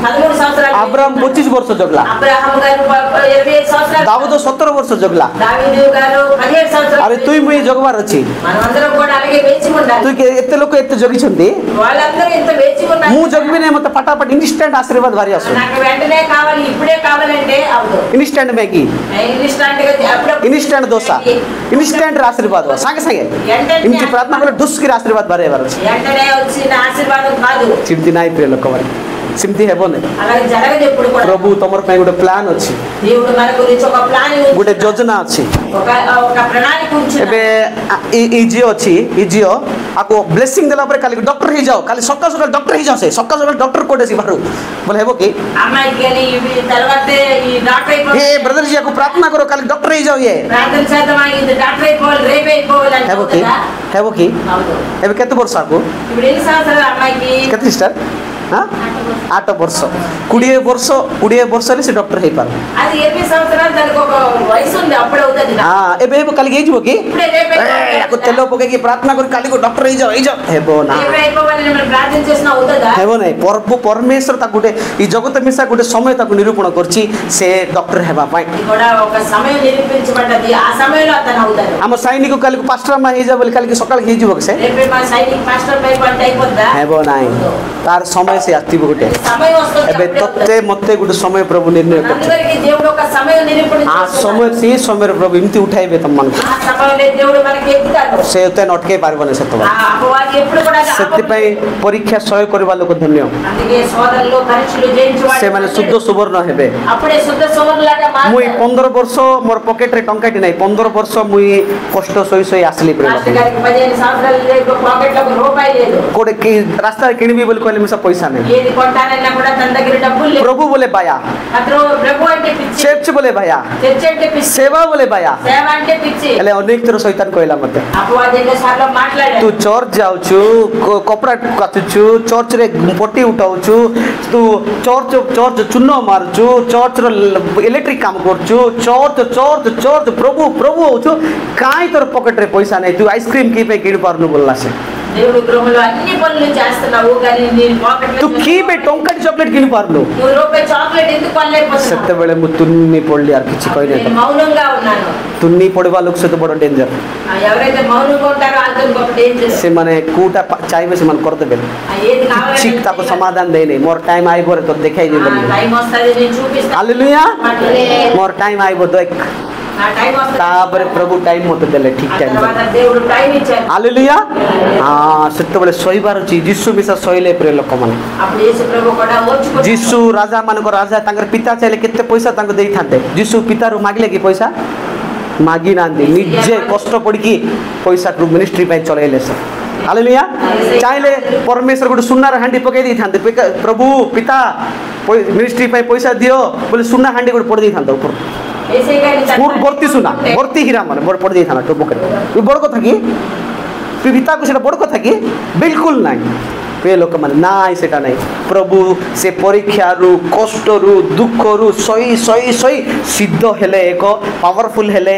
13 సంవత్సరాలు. అబ్రాహం 25 ବର୍ଷ ଜଗିଲା। అబ్రహాం గారు 25 సంవత్సరాలు. దావీదు 17 ବର୍ଷ ଜଗିଲା। దావీదు గారు 17 సంవత్సరాలు. అరే ତୁଇ ମୁଇ ଜଗିବାର ଅଛି। మనమందరం కూడా అలాగే వేచి ఉండాలి. ତୁଇ ଏତେ ଲୋକ ଏତେ ଜଗିଛନ୍ତି, వాళ్ళందరూ ఎంత వేచి ఉన్నారు. ମୁଁ ଜଗିବି ନାହିଁ, ମତେ ଫଟାଫଟ ଇନଷ୍ଟାଣ୍ଟ ଆଶୀର୍ବାଦ ଭାରି ଆସୁ। నాకు వెంటనే కావాలి, ఇప్పుడే కావాలంటే అవదు. ଇନଷ୍ଟାଣ୍ଟ ମ୍ୟାଗି, ఇన్స్టాంట్ గా అప్పుడు ଇନଷ୍ଟାଣ୍ଟ ଦୋସା, ଇନଷ୍ଟାଣ୍ଟ ଆଶୀର୍ବାଦ ସାଙ୍ଗେ ସାଙ୍ଗେ ଏମିତି ପ୍ରାର୍ଥନା କଲେ ଢୁସ୍କିର ଆଶୀର୍ବାଦ ଭାରି ହେବାର ଅଛି। వెంటనే వచ్చిన ఆశీర్వాదం కాదు। ସେମିତି ନାହିଁ ପ୍ରିୟ ଲୋକମାନେ, ସେମିତି ହେବନି। అలాగే జరగదు ఎప్పుడు కూడా। ପ୍ରଭୁ ତମର ପାଇଁ ଗୋଟେ ପ୍ଲାନ୍ ଅଛି, దేవుడు మన గురించి ఒక ప్లాన్ ఉంది, ଗୋଟେ ଯୋଜନା ଅଛି। ఒక ప్రణాళిక ఉంది। ଏବେ ఈ ଝିଅ ଅଛି, ఈ ଝିଅ ଆକୁ ବ୍ଲେସିଂ ଦେଲା ପରେ କାଲି ଡକ୍ଟର ହେଇଯାଅ, କାଲି ସକାଳ ସକାଳ ଡକ୍ଟର ହେଇଯାଅ, ସେ ସକାଳ ସକାଳ ଡକ୍ଟର କୋଟେ ଆସି ବାହାରୁ ବୋଲେ ହେବ କି? అమ్మాయికి కానీ తర్వాత ఈ డాక్టర్ ఏ బ్రదర్ జీ ଆକୁ ପ୍ରାର୍ଥନା କର, କାଲି ଡକ୍ଟର ହେଇଯାଅ। ଇଏ ప్రార్థన చేద్దామా, ఇది డాక్టర్ అయిపోవాలి, రేపు అయిపోవాలి అంటే ହେବ କି? ହେବ କି? ଏବେ କେତେ ବର୍ଷ ଆକୁ? ఇప్పుడు ఎన్ని సంవత్సరాలు అమ్మాయికి? କେତେ ସିଷ୍ଟର? 8 ବର୍ଷ। 20 ବର୍ଷ ହେଲେ ସେ ଡକ୍ଟର ହେଇପାର। అది 20 సంవత్సరాలు దానికి ఒక వయసు ఉంది, అప్పుడు అవుతుంది। ଏବେ ହେବ କାଲି ହେଇଯିବ କି? ఇప్పుడే రేపు ଆକୁ ତେଲ ପକେଇକି ପ୍ରାର୍ଥନା କରି କାଲି ଡକ୍ଟର ହେଇଯାଅ ହେବ ନା, అయిపోవాలి మనం ప్రార్థన చేసినా అవుతుందా? ହେବ ନାହିଁ। ପ୍ରଭୁ ପରମେଶ୍ୱର ତାକୁ ଗୋଟେ ఈ ଜଗତ ମିଶା ଗୋଟେ ସମୟ ତାକୁ ନିରୂପଣ କରିଛି ସେ ଡକ୍ଟର ହେବା ପାଇଁ। కూడా ఒక సమయం నిరూపించబడ్డది, ఆ సమయంలో అతను అవుతాడు। ଆମ ସାଇନିକ କାଲି ପାଷ୍ଟର ମା ହେଇଯାବ ବୋଲି କାଲି ସକାଳ ହେଇଯିବ କି? ସେ రేపే మా సైనిక్ మాస్టర్ పై పంట అయిపోద్దా? ହେବ ନାହିଁ, ତାର ସମୟ ସେ ଆସିବ ଗୋଟେ। సమయం వస్తుంది, ଏବେ ତତେ ମତେ ଗୋଟେ ସମୟ ପ୍ରଭୁ ନିର୍ଣ୍ଣୟ କରିଛି। అందరికీ దేవుడు ఒక సమయం నిరూపణ ఆ ସମୟ ସେ ସମୟରେ ପ୍ରଭు ଏମିତି ଉଠାଇବେ ତମମାନଙ୍କୁ, ఆ సమయంలో దేవుడు మనకి ఎక్కుతాడు। ସେ ଏତେ ଅଟକେଇ ପାରିବନି ସେତେବେଳେ। ఆ అపవాది ఎప్పుడు కూడా ସେଥିପାଇଁ ପରୀକ୍ଷା ସହ୍ୟ କରିବା ଲୋକ ଧନ୍ୟ, అందుకే సోదరులు పరీక్షలు జయించువాడు ସେମାନେ ଶୁଦ୍ଧ ସୁବର୍ଣ୍ଣ ହେବେ। అప్పుడే శుద్ధ సువర్ణలాగా ମୁଇଁ మారుతారు। 15 ବର୍ଷ ମୋର ପକେଟରେ ଟଙ୍କାଟି ନାହିଁ, 15 ବର୍ଷ ମୁଇଁ କଷ୍ଟ ସହି ସହି ଆସିଲି। మాస్టర్ గారికి 15 సంవత్సరాలు లేదు, పాకెట్లో ఒక రూపాయి లేదు, କୋଟେ ରାସ୍ତାରେ କିଣିବି ବୋଲି କହିଲେ ମିଶା ପଇସା ନାହିଁ। ఏది కొంటానన్నా కూడా తన దగ్గర డబ్బులు లేవు। ପ୍ରଭୁ ବୋଲେ ବାୟା, అతను ప్రభు అంటే పిచ్చి, ଚର୍ଚ୍ଚ ବୋଲେ ବାୟା, చర్చ అంటే పిచ్చి, ସେବା ବୋଲେ ବାୟା। సేవ అంటే పిచ్చి। ହେଲେ ଅନେକ ଥର ଶୈତାନ କହିଲା ମତେ, అపవాది ఎన్నోసార్లు మాట్లాడాడు, ତୁ ଚର୍ଚ୍ଚ ଯାଉଛୁ, କପଡ଼ା କାଚୁଛୁ, ଚର୍ଚ୍ଚରେ ପଟି ଉଠାଉଛୁ, ତୁ ଚର୍ଚ୍ଚ ଚୂନ ମାରୁଛୁ, ଚର୍ଚ୍ଚର ଇଲେକ୍ଟ୍ରିକ କାମ କରୁଛୁ, ଚର୍ଚ୍ଚ ପ୍ରଭୁ ପ୍ରଭୁ ହଉଛୁ, କାହିଁ ତୋର ପକେଟରେ ପଇସା ନାହିଁ, ତୁ ଆଇସ୍କ୍ରିମ୍ କି ପାଇଁ କିଣି ପାରୁନୁ ବୋଲିଲା ସେ। దేవుడు గృహంలో అన్ని పనులు చేస్తున్నావు కానీ నీ పాకెట్లో ତୁ କି ପାଇଁ ଟଙ୍କାଟି ଚକଲେଟ୍ କିଣି ପାରୁନୁ? నువ్వు రూపాయి చాక్లెట్ ఎందుకు కొనలేకపోతున్నావు? ସେତେବେଳେ ମୁଁ ତୁନି ପଡ଼ିଲି, ଆର କିଛି କହିନି। నేను మౌనంగా ఉన్నాను। ତୁନି ପଡ଼ିବା ଲୋକ ସହିତ ବଡ଼ ଡେଞ୍ଜର। ఎవరైతే మౌనంగా ఉంటారో వాళ్ళతో గొప్ప డేంజర్। ସେମାନେ କୋଉଟା ଚାହିଁବେ ସେମାନେ କରିଦେବେ, ఏది କିଛି ତାକୁ ସମାଧାନ ଦେଇନି। ମୋର ଟାଇମ ଆଇବ ରେ ତୋତେ ଦେଖାଇ ଦେବି। టైం వస్తుంది, నేను చూపిస్తాను। ହାଲେଲୁୟା, ମୋର ଟାଇମ ଆଇବ ଦେଖ। నా టైం వస్తుంది, ତାପରେ ପ୍ରଭୁ ଟାଇମ ମତେ ଦେଲେ ଠିକ ଟାଇମ। తర్వాత దేవుడు టైం ఇచ్చారు। ହାଲେଲୁୟା। ସେତେବେଳେ ଶୋଇବାର ଅଛି, ଯୀଶୁ ମିଶା ଶୋଇଲେ ପ୍ରିୟ ଲୋକମାନେ। అప్పుడు యేసు ప్రభు కూడా ఓర్చుకున్నాడు। ଯୀଶୁ ରାଜା ମାନଙ୍କ ରାଜା, ତାଙ୍କର ପିତା ଚାହିଁଲେ କେତେ ପଇସା ତାଙ୍କୁ ଦେଇଥାନ୍ତେ। ଯୀଶୁ ପିତାରୁ ମାଗିଲେ କି ପଇସା? ମାଗି ନାହାନ୍ତି, ନିଜେ କଷ୍ଟ ପଡ଼ିକି ପଇସାକୁ ମିନିଷ୍ଟ୍ରି ପାଇଁ ଚଳେଇଲେ ସେ। ହାଲେଲୁୟା। ଚାହିଁଲେ ପରମେଶ୍ୱର ଗୋଟେ ସୁନାର ହାଣ୍ଡି ପକେଇ ଦେଇଥାନ୍ତେ, ପ୍ରଭୁ ପିତା ମିନିଷ୍ଟ୍ରି ପାଇଁ ପଇସା ଦିଅ ବୋଲି ସୁନା ହାଣ୍ଡି ଗୋଟେ ପଡ଼ି ଦେଇଥାନ୍ତା ଉପର, ଭର୍ତ୍ତି ସୁନା, ଭର୍ତ୍ତି ହୀରା ମାନେ ପଡ଼ି ଦେଇଥାନ୍ତା ଟୋପକରେ। ବଡ଼ କଥା କି? ପିତାକୁ ସେଟା ବଡ଼ କଥା କି? ବିଲକୁଲ ନାହିଁ ପ୍ରିୟ ଲୋକମାନେ, ନାଇଁ ସେଟା ନାହିଁ। ପ୍ରଭୁ ସେ ପରୀକ୍ଷାରୁ, କଷ୍ଟରୁ, ଦୁଃଖରୁ ସହି ସହି ସହି ସିଦ୍ଧ ହେଲେ, ଏକ ପାୱାରଫୁଲ ହେଲେ,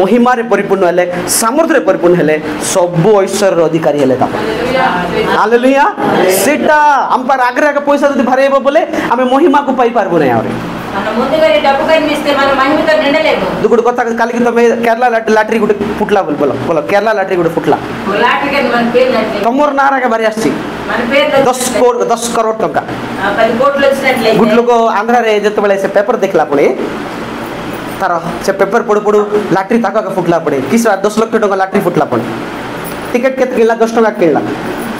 ମହିମାରେ ପରିପୂର୍ଣ୍ଣ ହେଲେ, ସାମର୍ଥ୍ୟରେ ପରିପୂର୍ଣ୍ଣ ହେଲେ, ସବୁ ଐଶ୍ୱର୍ଯ୍ୟର ଅଧିକାରୀ ହେଲେ ତାକୁ। ହାଲେଲୁୟା। ସେଟା ଆମ ପାଖରେ ଆଗରେ ଆଗ ପଇସା ଯଦି ବାହାରିବ ବୋଲେ ଆମେ ମହିମାକୁ ପାଇପାରିବୁ ନାହିଁ। ଆହୁରି ଗୋଟେ କଥା, କାଲିକି ତମେ କେରଲା ଲାଟରୀ ଗୋଟେ ଫୁଟଲା ବୋଲି ବୋଲ, କେରଲା ଲାଟରୀ ଗୋଟେ ଫୁଟଲା, ତମର ନାଁରେ ଆଗେ ବାହାରି ଆସିଛି 10 କରୋଡ଼ ଟଙ୍କା। ଗୋଟେ ଲୋକ ଆନ୍ଧ୍ରାରେ ଯେତେବେଳେ ସେ ପେପର ଦେଖିଲା ପୁଣି, ତାର ସେ ପେପର ପଢୁ ପଢୁ ଲାଟରୀ ତାକୁ ଆଗେ ଫୁଟଲା ପଡ଼େ କି 10 ଲକ୍ଷ ଟଙ୍କା ଲାଟରୀ ଫୁଟଲା ପଡ଼େ। ଟିକେଟ କେତେ କିଣିଲା? 10 ଟଙ୍କା କିଣିଲା,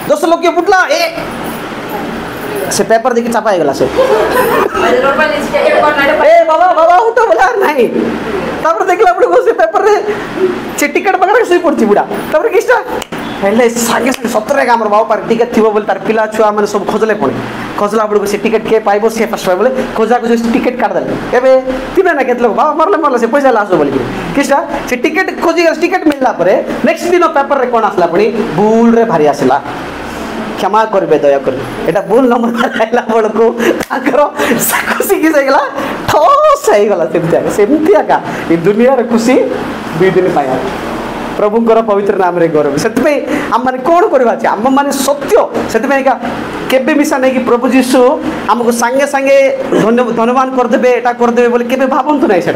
10 ଲକ୍ଷ ଫୁଟଲା। से पेपर देखिए छापा गला से ए बाबा बाबा उठो बोला नहीं तापर देखला पड़े से पेपर रे से टिकट पकड़ के सोई पड़ती बुढ़ा तापर किस्टा हेल्ले सागे सागे सतरे आम बाबू पार टिकेट थी बोले तार पिला छुआ मैंने सब खोजले पुणी खोजला बेलू से टिकेट किए पाइब सी फर्स्ट बोले खोजा खोज टिकेट काटदेले एवं तीन ना केत लोग बाबा मरले मरले से पैसा आसो बोल किसा से टिकेट खोजी टिकेट मिलला परे नेक्स्ट दिन पेपर रे कौन आसला पुणी भूल रे भारी आसला क्षमा करेंगे दयाकर यहाँ भूल नंबर आइला बेलू खुशी किस ठोस होगा सेमती आका ये दुनिया खुशी 2 दिन पाया प्रभुंर पवित्र नाम रे गौरव से आम मैंने कौन करवा आम मैंने सत्य से केबे मिसा नहीं प्रभु जीशु आमको सांगे सांगे धन्यवाद करदे एटा करदे बोले केबे भावतु ना से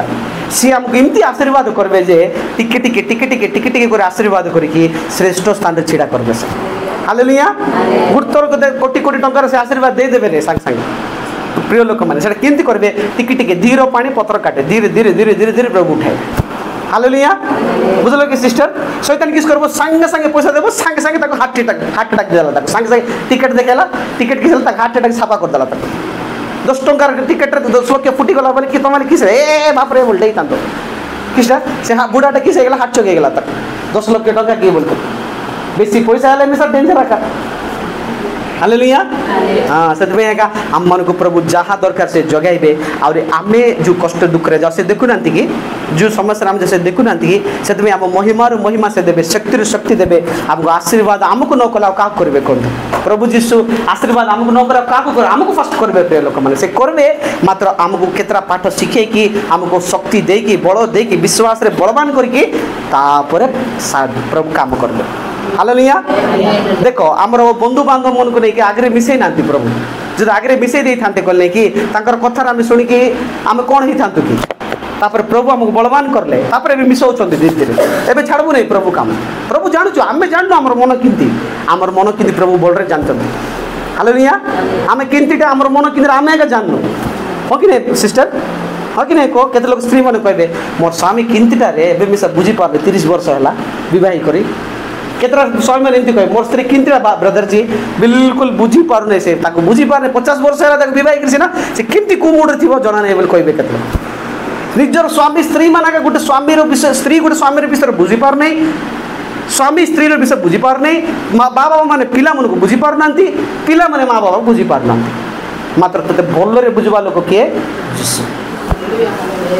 सी आमको इमती आशीर्वाद करेंगे जे टिके टिके टिके टिके टिके टिके आशीर्वाद करके श्रेष्ठ स्थान छिड़ा करेंगे से हालेलुया गुरुतर कोटी कोटी टंकार से आशीर्वाद देदेवे रे सांगे सांगे प्रिय लोक मैंने केमती करेंगे टिके टिके धीर पानी पत्र काटे धीरे धीरे धीरे धीरे धीरे प्रभु उठाए हालेलुया बुझल कि सिस्टर शैतान किस करबो संगे संगे पैसा देबो संगे संगे ताको हार्ट अटैक देला ताको संगे संगे टिकट देखेला टिकट किसल ताको हार्ट अटैक छापा कर देला ताको 10 टंकार टिकट रे 10 लोक के फुटी गला बोले कि तमाले किस ए बाप रे बोलते तांतो किसटा से बुढ़ाटा किस गेला हार्ट चोक गेला ताको 10 लाख टका की बोलतो बेसी पैसा आले में सब डेंजर रखा हालेलुया हाँ से आम मन को प्रभु जहाँ दरकार से जगाइबे और आमे जो कष्ट दुख रे से देखुना कि जो समस्या आम जैसे देखुना कि से आम महिमार महिमा से देवे शक्ति शक्ति देवे आमको आशीर्वाद आमको न कला क्या करेंगे कहते प्रभु जीशु आशीर्वाद आमको न कला क्या आमको फर्स्ट करेंगे प्रिय लोक मैंने से करेंगे मात्र आमको केतरा पाठ शिखेकी आमको शक्ति देकी बल देकी विश्वास रे बलवान करके प्रभु काम करेंगे हालेलुया देख आमर बंधु बांधव मन को लेकिन आगे मिसई ना प्रभु जो आगे मिसई दे था कहले कि कथार आम शुणिकी आम कौन होता कि तापर प्रभु आमको बलवान करले तापर भी मिसाऊँ धीरे धीरे एवं छाड़बू नहीं प्रभु काम प्रभु जानूँ आम जानू आम मन किंती आमर मन किंती प्रभु बल जानते हालेलुया आम किंतीटा आमर मन किंती आम एका जानू हाँ कि नहीं सिस्टर हाँ कि नहीं कह केते लोग स्त्री मैंने कहे मोर स्वामी किंतीटारे एवं मिसा बुझी पारे 30 वर्ष है बह करी केतरा स्वामी मैंने एमती कहे मोर स्त्री किंतीटा ब्रदर जी बिल्कुल बुझी पार नहीं से बुझी पारे 50 वर्ष है बह करना से किंती कु मुड थी जना नहीं बोले कहे केते निजर स्वामी स्त्री माना गोटे स्वामी विषय स्त्री गोटे स्वामी विषय बुझी पार नहीं स्वामी स्त्री विषय बुझी पार नहीं माँ बाबा मैंने पिला मन को बुझी पार ना पिला माने माँ बाबा बुझी पार ना मात्र ते भलरे बुझवा लोक किए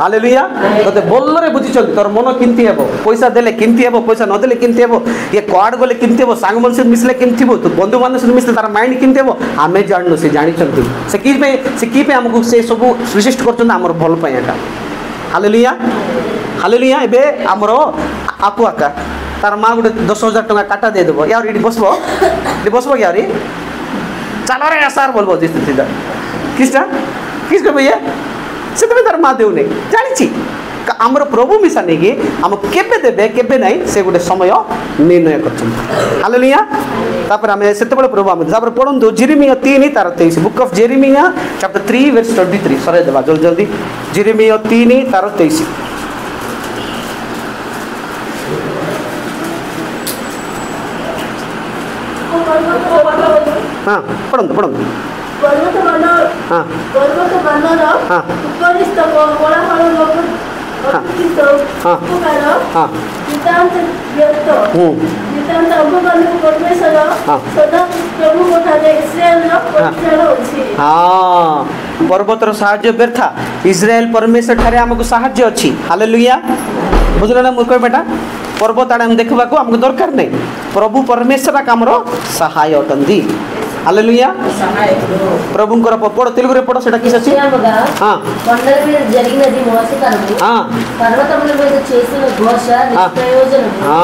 हालेलुया तोते बोलरे बुझिचंती तोर मन किंती हेबो पैसा देले किंती हेबो पैसा न देले किंती हेबो ये क्वाड गले किंती हेबो सांग मन से मिसले किंती हेबो तो बंधु मान से मिसले तार माइंड किंती हेबो आमे जाननु से जानिचंती से की पे हमको से सब सृष्टि करचंती हमर भल पयटा हालेलुया हालेलुया एबे हमरो आपु आका तार मां गुटे 10,000 टका काटा दे देबो यार इडी बसबो यार चलो रे सर बोलबो जिस्ती किसटा किस को भैया से तार माँ देव नहीं जानी आमर प्रभु मिसा नहीं कि आम केबे देबे केबे नहीं से गोटे समय निर्णय कर हालेलुया तापर आम से प्रभु आम तापर पढ़ु जेरेमिया 3 तार 23 book of Jeremiah chapter 3 verse 23 सरे देवा जल्दी जल्दी जेरेमिया 3 तार 23 हाँ पढ़ु पढ़ु पर्वतर साहाय्य व्यर्था इस्राएल परमेश्वर ठारे आमको साहाय्य अच्छी हालेलुया बुझल ना मूर्ख बेटा पर्वत आड़े हम देखा आमको दरकार नहीं प्रभु परमेश्वर कामर सहाय अटंती हालेलुया प्रभुंकर पढ़ तेलुगु रे पढ़ सेटा किस अछि हां కొండల మీద జరిగినది మోసకరము పర్వతముల మీద చేసిన ఘోష నిష్ప్రయోజనము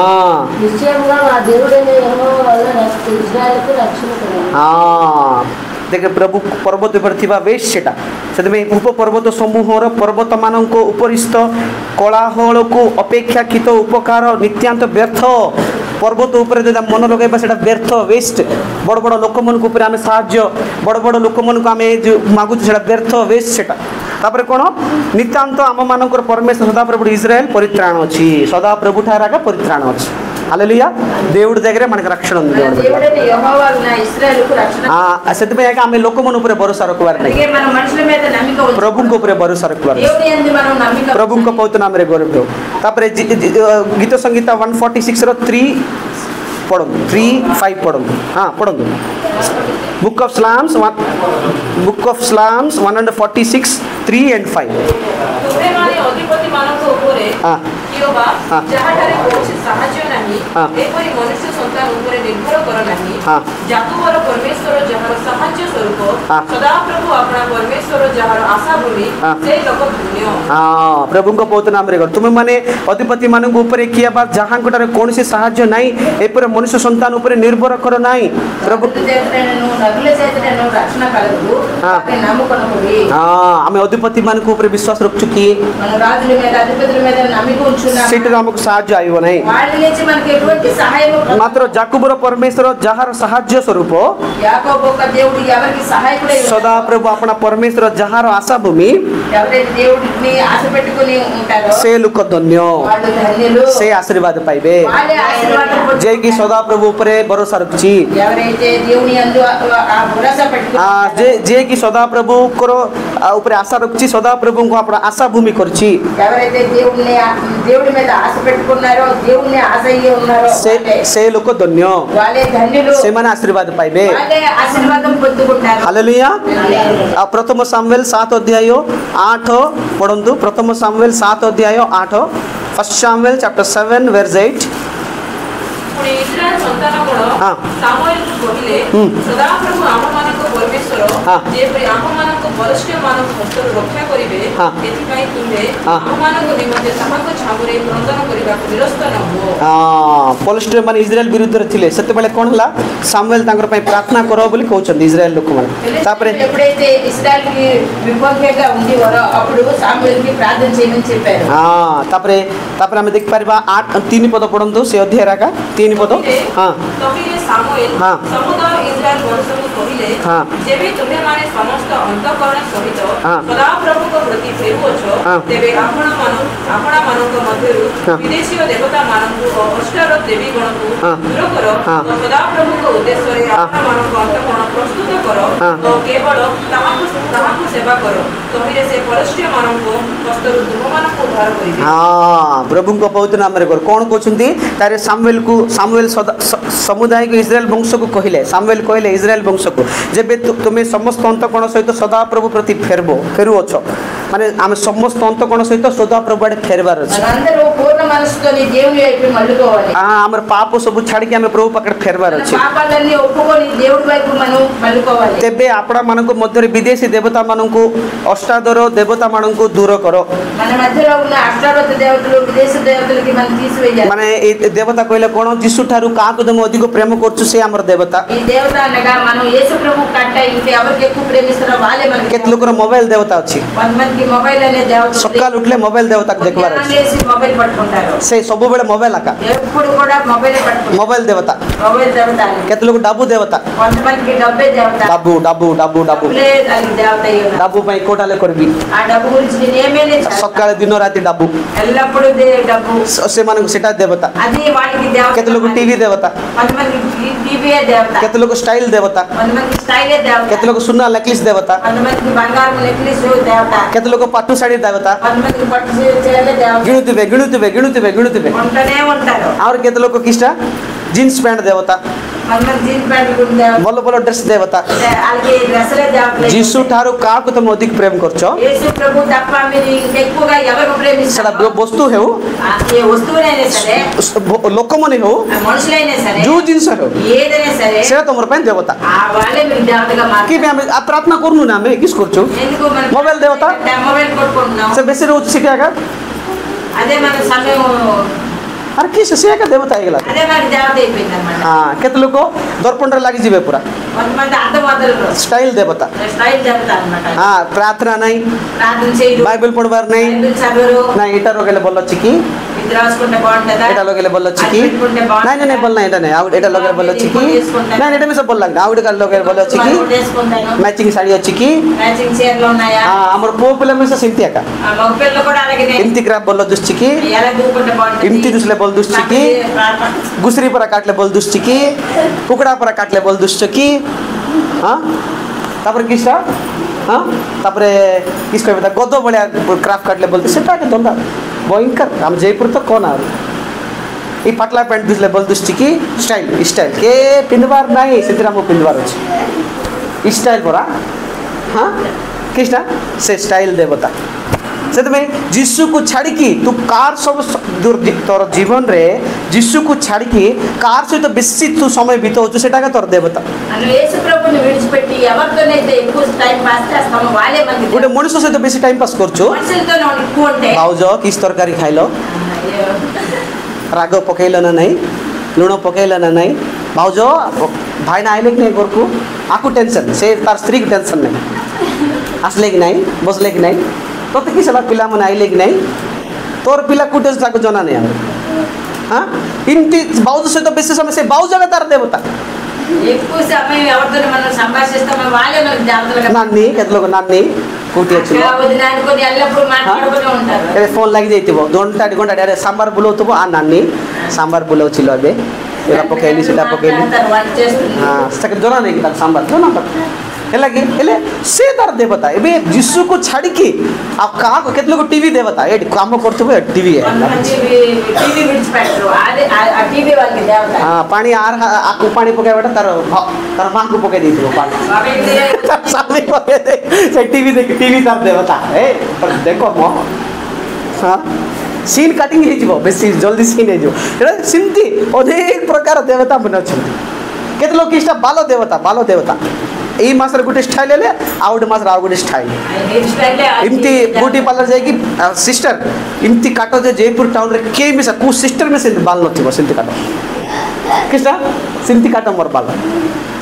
నిశ్చయముగా మా దేవుడైన యెహోవా వలన ఇశ్రాయేలుకు రక్షణ కలుగును देखे प्रभु पर्वत पर थिबा वेश सेटा से उप पर्वत समूहर पर्वत मानक उपरिस्थ कोलाहल को अपेक्षाकृत उपकार नित्यांत व्यर्थ पर्वत उपर मन लगे से व्यर्थ वेस्ट बड़ बड़ लोक मन को आम साहाय्य बड़ बड़ लोक मन को आम जो मागुच व्यर्थ वेस्ट सेटा तापर कौन नितांत आम मानक परमेश्वर सदाप्रभु इस्राएल परित्राण अच्छी सदाप्रभु ठार परित्राण अच्छी हालेलुया దేవుడి దగ్గరే మనకు రక్షణ ఉంది దేవుడే యెహోవాన ఇశ్రాయేలుకు రక్షణ సత్యమేక ఆమె లోకమున ఉపరే భరోసా రఖువారు नहीं మన మనుషుల మీద నమ్మిక ఉంచు ప్రభువుకు ఉపరే భరోసా రఖువారు దేవుడి యందు మనం నమ్మిక ప్రభువుకు పవిత్ర నామరే గౌరవ तापर गीत संगीत 146 रो 3 ପଢ଼ନ୍ତୁ 3:5 ପଢ଼ନ୍ତୁ ପଢ଼ନ୍ତୁ Book of Psalms 146 3 and 5 ତୁମେମାନେ ଅଧିପତି ମାନଙ୍କ ଉପରେ କିଓବା ଯାହାଠାରେ କୌଣସି ସାହାଯ୍ୟ ନାହିଁ ଏପରି ମନୁଷ୍ୟ ସନ୍ତାନ ଉପରେ ନିର୍ଭର କର ନାହିଁ ଯାକୁବର ପରମେଶ୍ୱର ଯାହାର ସାହାଯ୍ୟ ସ୍ୱରୂପ ସଦାପ୍ରଭୁ ଆପଣା ପରମେଶ୍ୱର ଯାହାର ଆଶା ଭୂମି ସେ ଲୋକ ଧନ୍ୟ। ପ୍ରଭୁଙ୍କ ପବିତ୍ର ନାମରେ କର ତୁମେମାନେ ଅଧିପତି ମାନଙ୍କ ଉପରେ କିଏ ବା ଯାହାଙ୍କଠାରେ କୌଣସି ସାହାଯ୍ୟ ନାହିଁ ଏପରି ମନୁଷ୍ୟ ସନ୍ତାନ ଉପରେ ନିର୍ଭର କର ନାହିଁ। ପ୍ରଭୁ ଆମେ ଅଧିପତି ମାନଙ୍କ ଉପରେ ବିଶ୍ୱାସ ରଖୁଛୁ କି ସେଠାରୁ ଆମକୁ ସାହାଯ୍ୟ ଆଇବ ନାହିଁ ମାତ୍ର ଯାକୁବର ପରମେଶ୍ୱର ଯାହାର ସାହାଯ୍ୟ ସ୍ୱରୂପ ସଦାପ୍ରଭୁ ଆପଣା ପରମେଶ୍ୱର ଯାହାର ଆଶା ଭୂମି ସେ ଲୋକ ଧନ୍ୟ ସେ ଆଶୀର୍ବାଦ ପାଇବେ ଯିଏକି ସଦାପ୍ରଭୁ ଉପରେ ଭରସା ରଖୁଛି ଯିଏକି ସଦାପ୍ରଭୁଙ୍କର ଉପରେ ଆଶା ରଖୁଛି ସଦାପ୍ରଭୁଙ୍କୁ ଆପଣ ଆଶା ଭୂମି କରିଛି ସେ ଲୋକ ଧନ୍ୟ ସେମାନେ ଆଶୀର୍ବାଦ ପାଇବେ। ହାଲେଲୁୟା। ଆଉ ପ୍ରଥମ ସାମୁଏଲ 7 ଅଧ୍ୟାୟ 8 ପଢ଼ନ୍ତୁ ପ୍ରଥମ ସାମୁଏଲ 7 ଅଧ୍ୟାୟ 8 First Samuel chapter 7 verse 8 ପୁଣି ଇସ୍ରାଏଲ ସନ୍ତାନଗଣ ସାମୁଏଲଙ୍କୁ କହିଲେ ସଦାପ୍ରଭୁ ଆମମାନଙ୍କ ପରମେଶ୍ୱର ଯେପରି ଆମମାନଙ୍କ ବରିଷ୍ଠମାନଙ୍କ ହସ୍ତରୁ ରକ୍ଷା କରିବେ ଏଥିପାଇଁ ତୁମେ ଆମମାନଙ୍କ ନିମନ୍ତେ ତାହାଙ୍କ ଛାମୁରେ କ୍ରନ୍ଦନ କରିବାକୁ ବିରସ୍ତ ନ ହୁଅ। ପଲିଷ୍ଟ୍ର ମାନେ ଇସ୍ରାଏଲ ବିରୁଦ୍ଧରେ ଥିଲେ ସେତେବେଳେ କ'ଣ ହେଲା ସାମୁଏଲ ତାଙ୍କର ପାଇଁ ପ୍ରାର୍ଥନା କର ବୋଲି କହୁଛନ୍ତି ଇସ୍ରାଏଲ ଲୋକମାନେ ତାପରେ ఎప్పుడైతే ఇశ్రాయేల్ కి విపక్షంగా ఉండేవారో అప్పుడు సాముయేల్ కి ప్రార్థన చేయమని చెప్పారు। ତାପରେ ଆମେ ଦେଖିପାରିବା 3 ପଦ ପଢ଼ନ୍ତୁ ସେ ଅଧ୍ୟାୟରାକା 3 ପଦ କହିଲେ ସାମୁଏଲ ସମୁଦାୟ ଇସ୍ରାଏଲ ବଂଶକୁ କହିଲେ ଯେବେ ତୁମେମାନେ ସମସ୍ତ ଅନ୍ତଃକରଣ ସହିତ ସଦାପ୍ରଭୁଙ୍କ ପ୍ରତି ଫେରୁଅଛ ତେବେ ଆପଣମାନଙ୍କ ମଧ୍ୟରୁ ବିଦେଶୀୟ ଦେବତାମାନଙ୍କୁ ଅଷ୍ଟର ଦେବୀଗଣକୁ ଦୂର କର ସଦାପ୍ରଭୁଙ୍କ ଉଦ୍ଦେଶ୍ୟରେ ଆପଣମାନଙ୍କ ଅନ୍ତଃକରଣ ପ୍ରସ୍ତୁତ କର ଓ କେବଳ ତାହାକୁ ସେବା କର ତହିଁରେ ସେ ପଲିଷ୍ଠୀୟମାନଙ୍କ ହସ୍ତରୁ ତୁମମାନଙ୍କୁ ଉଦ୍ଧାର କରିବେ। ପ୍ରଭୁଙ୍କ ପବିତ୍ର ନାମରେ କର କ'ଣ କହୁଛନ୍ତି ତାରେ ସାମୁଏଲ ସମୁଦାୟିକ ଇସ୍ରାଏଲ ବଂଶକୁ କହିଲେ ସାମୁଏଲ କହିଲେ ଇସ୍ରାଏଲ ବଂଶକୁ ଯେବେ ତୁମେ ସମସ୍ତ ଅନ୍ତଃକରଣ ସହିତ ସଦାପ୍ରଭୁ ପ୍ରତି ଫେରୁଅଛ ମାନେ ଆମେ ସମସ୍ତ ଅନ୍ତଃକରଣ ସହିତ ସଦାପ୍ରଭୁ ଆଡ଼େ ଫେରିବାର ଅଛି ଆମର ପାପ ସବୁ ଛାଡ଼ିକି ଆମେ ପ୍ରଭୁ ପାଖରେ ଫେରିବାର ଅଛି ତେବେ ଆପଣମାନଙ୍କ ମଧ୍ୟରେ ବିଦେଶୀ ଦେବତା ମାନଙ୍କୁ ଅଷ୍ଟାଦର ଦେବତା ମାନଙ୍କୁ ଦୂର କର ମାନେ ଏ ଦେବତା କହିଲେ କ'ଣ ଯୀଶୁ ଠାରୁ କାହାକୁ ତମେ ଅଧିକ ପ୍ରେମ କରୁଛୁ ସେ ଆମର ଦେବତା କେତେ ଲୋକର ମୋବାଇଲ ଦେବତା ଅଛି ସକାଳୁ ଉଠିଲେ ମୋବାଇଲ ଦେବତାକୁ ଦେଖିବାର ଅଛି ସେ ସବୁବେଳେ ମୋବାଇଲ ଆକା ମୋବାଇଲ ଦେବତା କେତେ ଲୋକ ଡାବୁ ଦେବତା ଡାବୁ ଡାବୁ ଡାବୁ ଡାବୁ ଡାବୁ ପାଇଁ କୋଟାଲେ କରିବି ସକାଳେ ଦିନ ରାତି ଡାବୁ ସେମାନଙ୍କୁ ସେଟା ଦେବତା କେତେ ଲୋକ ଟିଭି ଦେବତା କେତେ ଲୋକ ଷ୍ଟାଇଲ ଦେବତା କେତେ ଲୋକ ସୁନା ନେକଲେସ୍ ଦେବତା କେତେ ଲୋକ ପାଟୁ ଶାଢ଼ୀ ଦେବତା ଗିଣୁଥିବେ ଗିଣୁଥିବେ ଗିଣୁଥିବେ ଗିଣୁଥିବେ ଆହୁରି କେତେ ଲୋକ କିଛିଟା ଜିନ୍ସ ପ୍ୟାଣ୍ଟ ଦେବତା ଭଲ ଭଲ ଡ୍ରେସ୍ ଦେବତା ଯୀଶୁ ଠାରୁ କାହାକୁ ତମେ ଅଧିକ ପ୍ରେମ କରୁଛ ସେଟା ବସ୍ତୁ ହେଉ ଲୋକମାନେ ହେଉ ଯୋଉ ଜିନିଷ ହେଉ ସେଟା ତମର ପାଇଁ ଦେବତା କି ଆମେ ପ୍ରାର୍ଥନା କରୁନୁ ନା ଆମେ କିସ୍ କରୁଛୁ ମୋବାଇଲ ଦେବତା ସେ ବେଶୀ ରହୁଛି ସେଠି ଆକା अरे किस से का देवता ହେଇଗଲା କେତେ ଲୋକ ଦର୍ପଣରେ ଲାଗିଯିବେ ପୁରା ଷ୍ଟାଇଲ ଦେବତା ପ୍ରାର୍ଥନା ନାହିଁ ବାଇବେଲ ପଢ଼ିବାର ନାହିଁ ନାଇଁ ଏଇଟା ଲଗେଇଲେ ଭଲ ଅଛି କି ଏଇଟା ଲଗେଇଲେ ଭଲ ଅଛି କି ନାଇଁ ନାଇଁ ଭଲ ନାହିଁ ଏଇଟା ନାହିଁ ଆଉ ଏଇଟା ଲଗେଇଲେ ଭଲ ଅଛି କି ନାଇଁ ଏଇଟା ବି ସବୁ ଭଲ ଲାଗେ ଆଉ ଗୋଟେ ଲଗେଇଲେ ଭଲ ଅଛି କି ମ୍ୟାଚିଂ ଶାଢ଼ୀ ଅଛି କି ଆମର ପୁଅ ପିଲା ମିଶା ସେମିତି ଏକା ଏମିତି କ୍ରାଫ୍ ଭଲ ଦୁସୁଛି କି ଏମିତି ଦୁସିଲେ बोल दुश्ची की गुसरी पर काटले बोल दुश्ची की कुकड़ा पर काटले बोल दुश्ची की हाँ तापर किस्टा हाँ तापर किस कहता गदो बढ़िया क्राफ्ट काटले बोलते सेटा के धंदा भयंकर हम जयपुर तो कौन आ ये पतला पैंट दिसले बोल दुष्टि की स्टाइल स्टाइल के पिंदबार नहीं सिद्धराम पिंदबार अच्छी स्टाइल परा हाँ किसना से स्टाइल देवता से जीशु को छाड़ी तू कार सब तोर जीवन रे जीशु को छाड़ी कार सहित बेसी तू समय बीतौचु से तोर देवता गोटे मनुष्य सहित बेसी टाइम पास करछु भाउज किस तरकारी खाइल राग पकैल ना नहीं लुण पकैल ना नहीं भाउज भाई ना आइले कि नहीं घर को आकु टेंशन से तार स्त्री की टेंशन नहीं आसले कि नहीं बसले कि नहीं तो किस पिला मन आइले कि नहीं तोर पिला कुटे ताको जना नहीं हाँ इनती बाउज सहित बेसी समय से बाउज जगह तार देवता नानी केतलोक नानी कूटी अच्छी फोन लगी जाइए घंटा घंटा अरे सांबार बुलाऊब आ नानी सांबार बुलाऊल एवं पकैली से पकैली हाँ जना नहीं सांबार जना है से तार देवता ए जीशु को छाड़ी आप कहाँ को केतलो को टीवी देवता ये काम करते टीवी है हाँ पानी आर आकु पानी पकाए बेटा तार तार माँ को पकाई दी पानी पकाई दे से टीवी तार देवता ए पर देखो मो हाँ सीन काटिंग हो बेसी जल्दी सीन हो सिंती अनेक प्रकार देवता मन अच्छा केते लोग इष्टा बालो देवता यही मस गोटे स्टाइल है आउ गोटे मस आउ गोटे स्टाइल इमती ब्यूटी पार्लर जाकि सिस्टर इमती काट जे जयपुर टाउन रे के मिसा को सिस्टर में से बाल नथिबो सिंती काट किसटा सिंती काट मोर बाल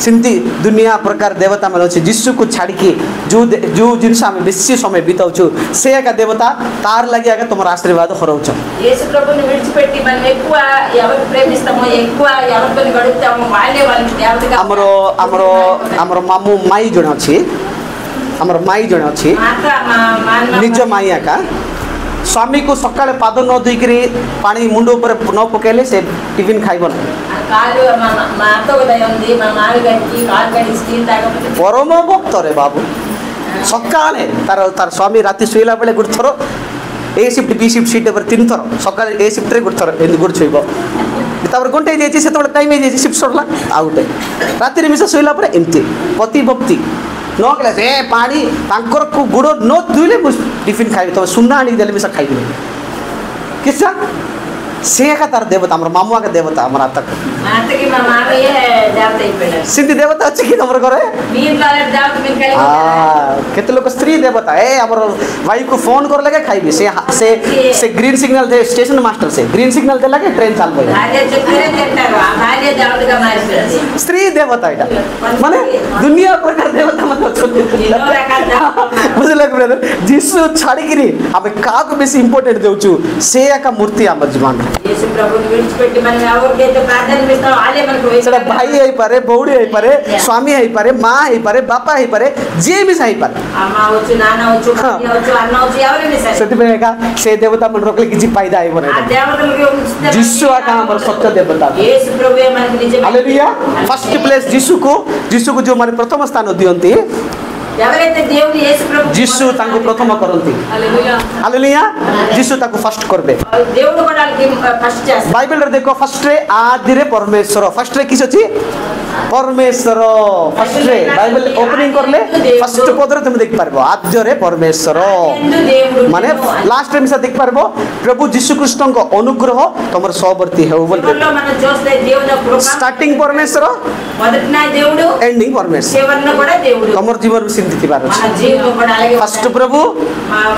सिंती दुनिया प्रकार देवता मन अछि जीशु को छाड़ी जो जिनस आम बेसी समय बीतौछु से एक देवता तार लगी आगे तुम आशीर्वाद हरौछ యేసు ప్రభుని విడిచిపెట్టి మనం ఎక్కువ ఎవరు ప్రేమిస్తామో ఎక్కువ ఎవరితో గడుపుతామో వాళ్ళే వాళ్ళకి దేవతగా हमरो हमरो हमरो मामू माई जण अछि हमरो माई जण अछि निज माई आका स्वामी को सकाळे पाद न धोइकरी पानी मुंड ऊपर न पकेले से टिफिन खाइबो ना కాలు మా అత్తకు దయ ఉంది మా మావి గారికి కాలు కడిగి స్టీల్ తాగకపోతే परम भक्त रे बाबू सकाळे तार तार स्वामी राति सोइला बेले गुड थरो ए शिफ्ट बी शिफ्ट सीट पर 3 थरो सकाळे ए शिफ्ट रे गुड थरो एंद गुड छोइबो तापर घंटे जाइए से टाइम जाइए शिफ्ट सरला आ गोटे राति मिसा सोइला पर एमती पति भक्ति न क्लास ए पानी तांकर को गुड़ न दुइले टिफिन खाइबे तब सुन्ना आनी देले मिसा खाइबे किसा से का तार देवता हमर मामुआ का देवता हमरा तक మాతకి మా మామయ్య దేవత అయిపోయాడు सिंधी देवता अछि कि हमर घरे మీ ఇంట్లో దేవత మీరు కలిగి केते लोग स्त्री देवता ए हमर वाइफ को फोन कर लगे खाइबे से ग्रीन सिग्नल दे स्टेशन मास्टर से ग्रीन सिग्नल दे लगे ट्रेन चाल पड़े భార్య చెప్పారే తింటారు ఆ భార్య దేవతగా మారిపోయింది स्त्री देवता एटा माने दुनिया प्रकार देवता मतलब ఎన్నో రకాల बुझले ब्रदर जीसु छाड़ी गिरी हमें का को बेसी इंपोर्टेंट देउछु से का मूर्ति हमर जीवन యేసు ప్రభుని విడిచిపెట్టి మనం ఎవరికైతే ప్రార్థన చేస్తామో వాళ్ళే మనకు सेटा भाई हेई पारे बौड़ी हेई पारे स्वामी हेई पारे मां हेई पारे बापा हेई पारे जे भी हेई पारे అమ్మ వచ్చు నాన్న వచ్చు భార్య వచ్చు అన్న వచ్చు ఎవరైనా సరే सेति का से देवता मन रोकले किछि फायदा आइबो ఆ ना దేవతలకు ఉంచుతారు जीसु आका हमर सत्य देवता యేసు ప్రభువే మనకి నిజమైన हालेलुया फर्स्ट प्लेस जीसु को जो माने प्रथम स्थान दियंती ఎవరైతే దేవుని యేసు ప్రభు जीसु तांको प्रथम करंती हालेलुया हालेलुया जीसु ताको फर्स्ट करबे దేవుడు కూడా వాళ్ళకి ఫస్ట్ చేస్తారు बाइबल रे देखो फर्स्ट रे आदि रे परमेश्वर फर्स्ट रे किस अछि परमेश्वर फर्स्ट रे बाइबल ओपनिंग करले फर्स्ट पद रे तुम देख पारबो आद्य रे परमेश्वर माने लास्ट रे मिसा देख पारबो प्रभु जीसु कृष्ण को अनुग्रह तमर सहवर्ती है बोल చివర్లో మనం చూస్తే దేవుని కృప स्टार्टिंग परमेश्वर మొదటిన దేవుడు एंडिंग परमेश्वर చివరన కూడా దేవుడు तमर जीवन में सिंधि बार మన జీవితం కూడా అలాగే फर्स्ट प्रभु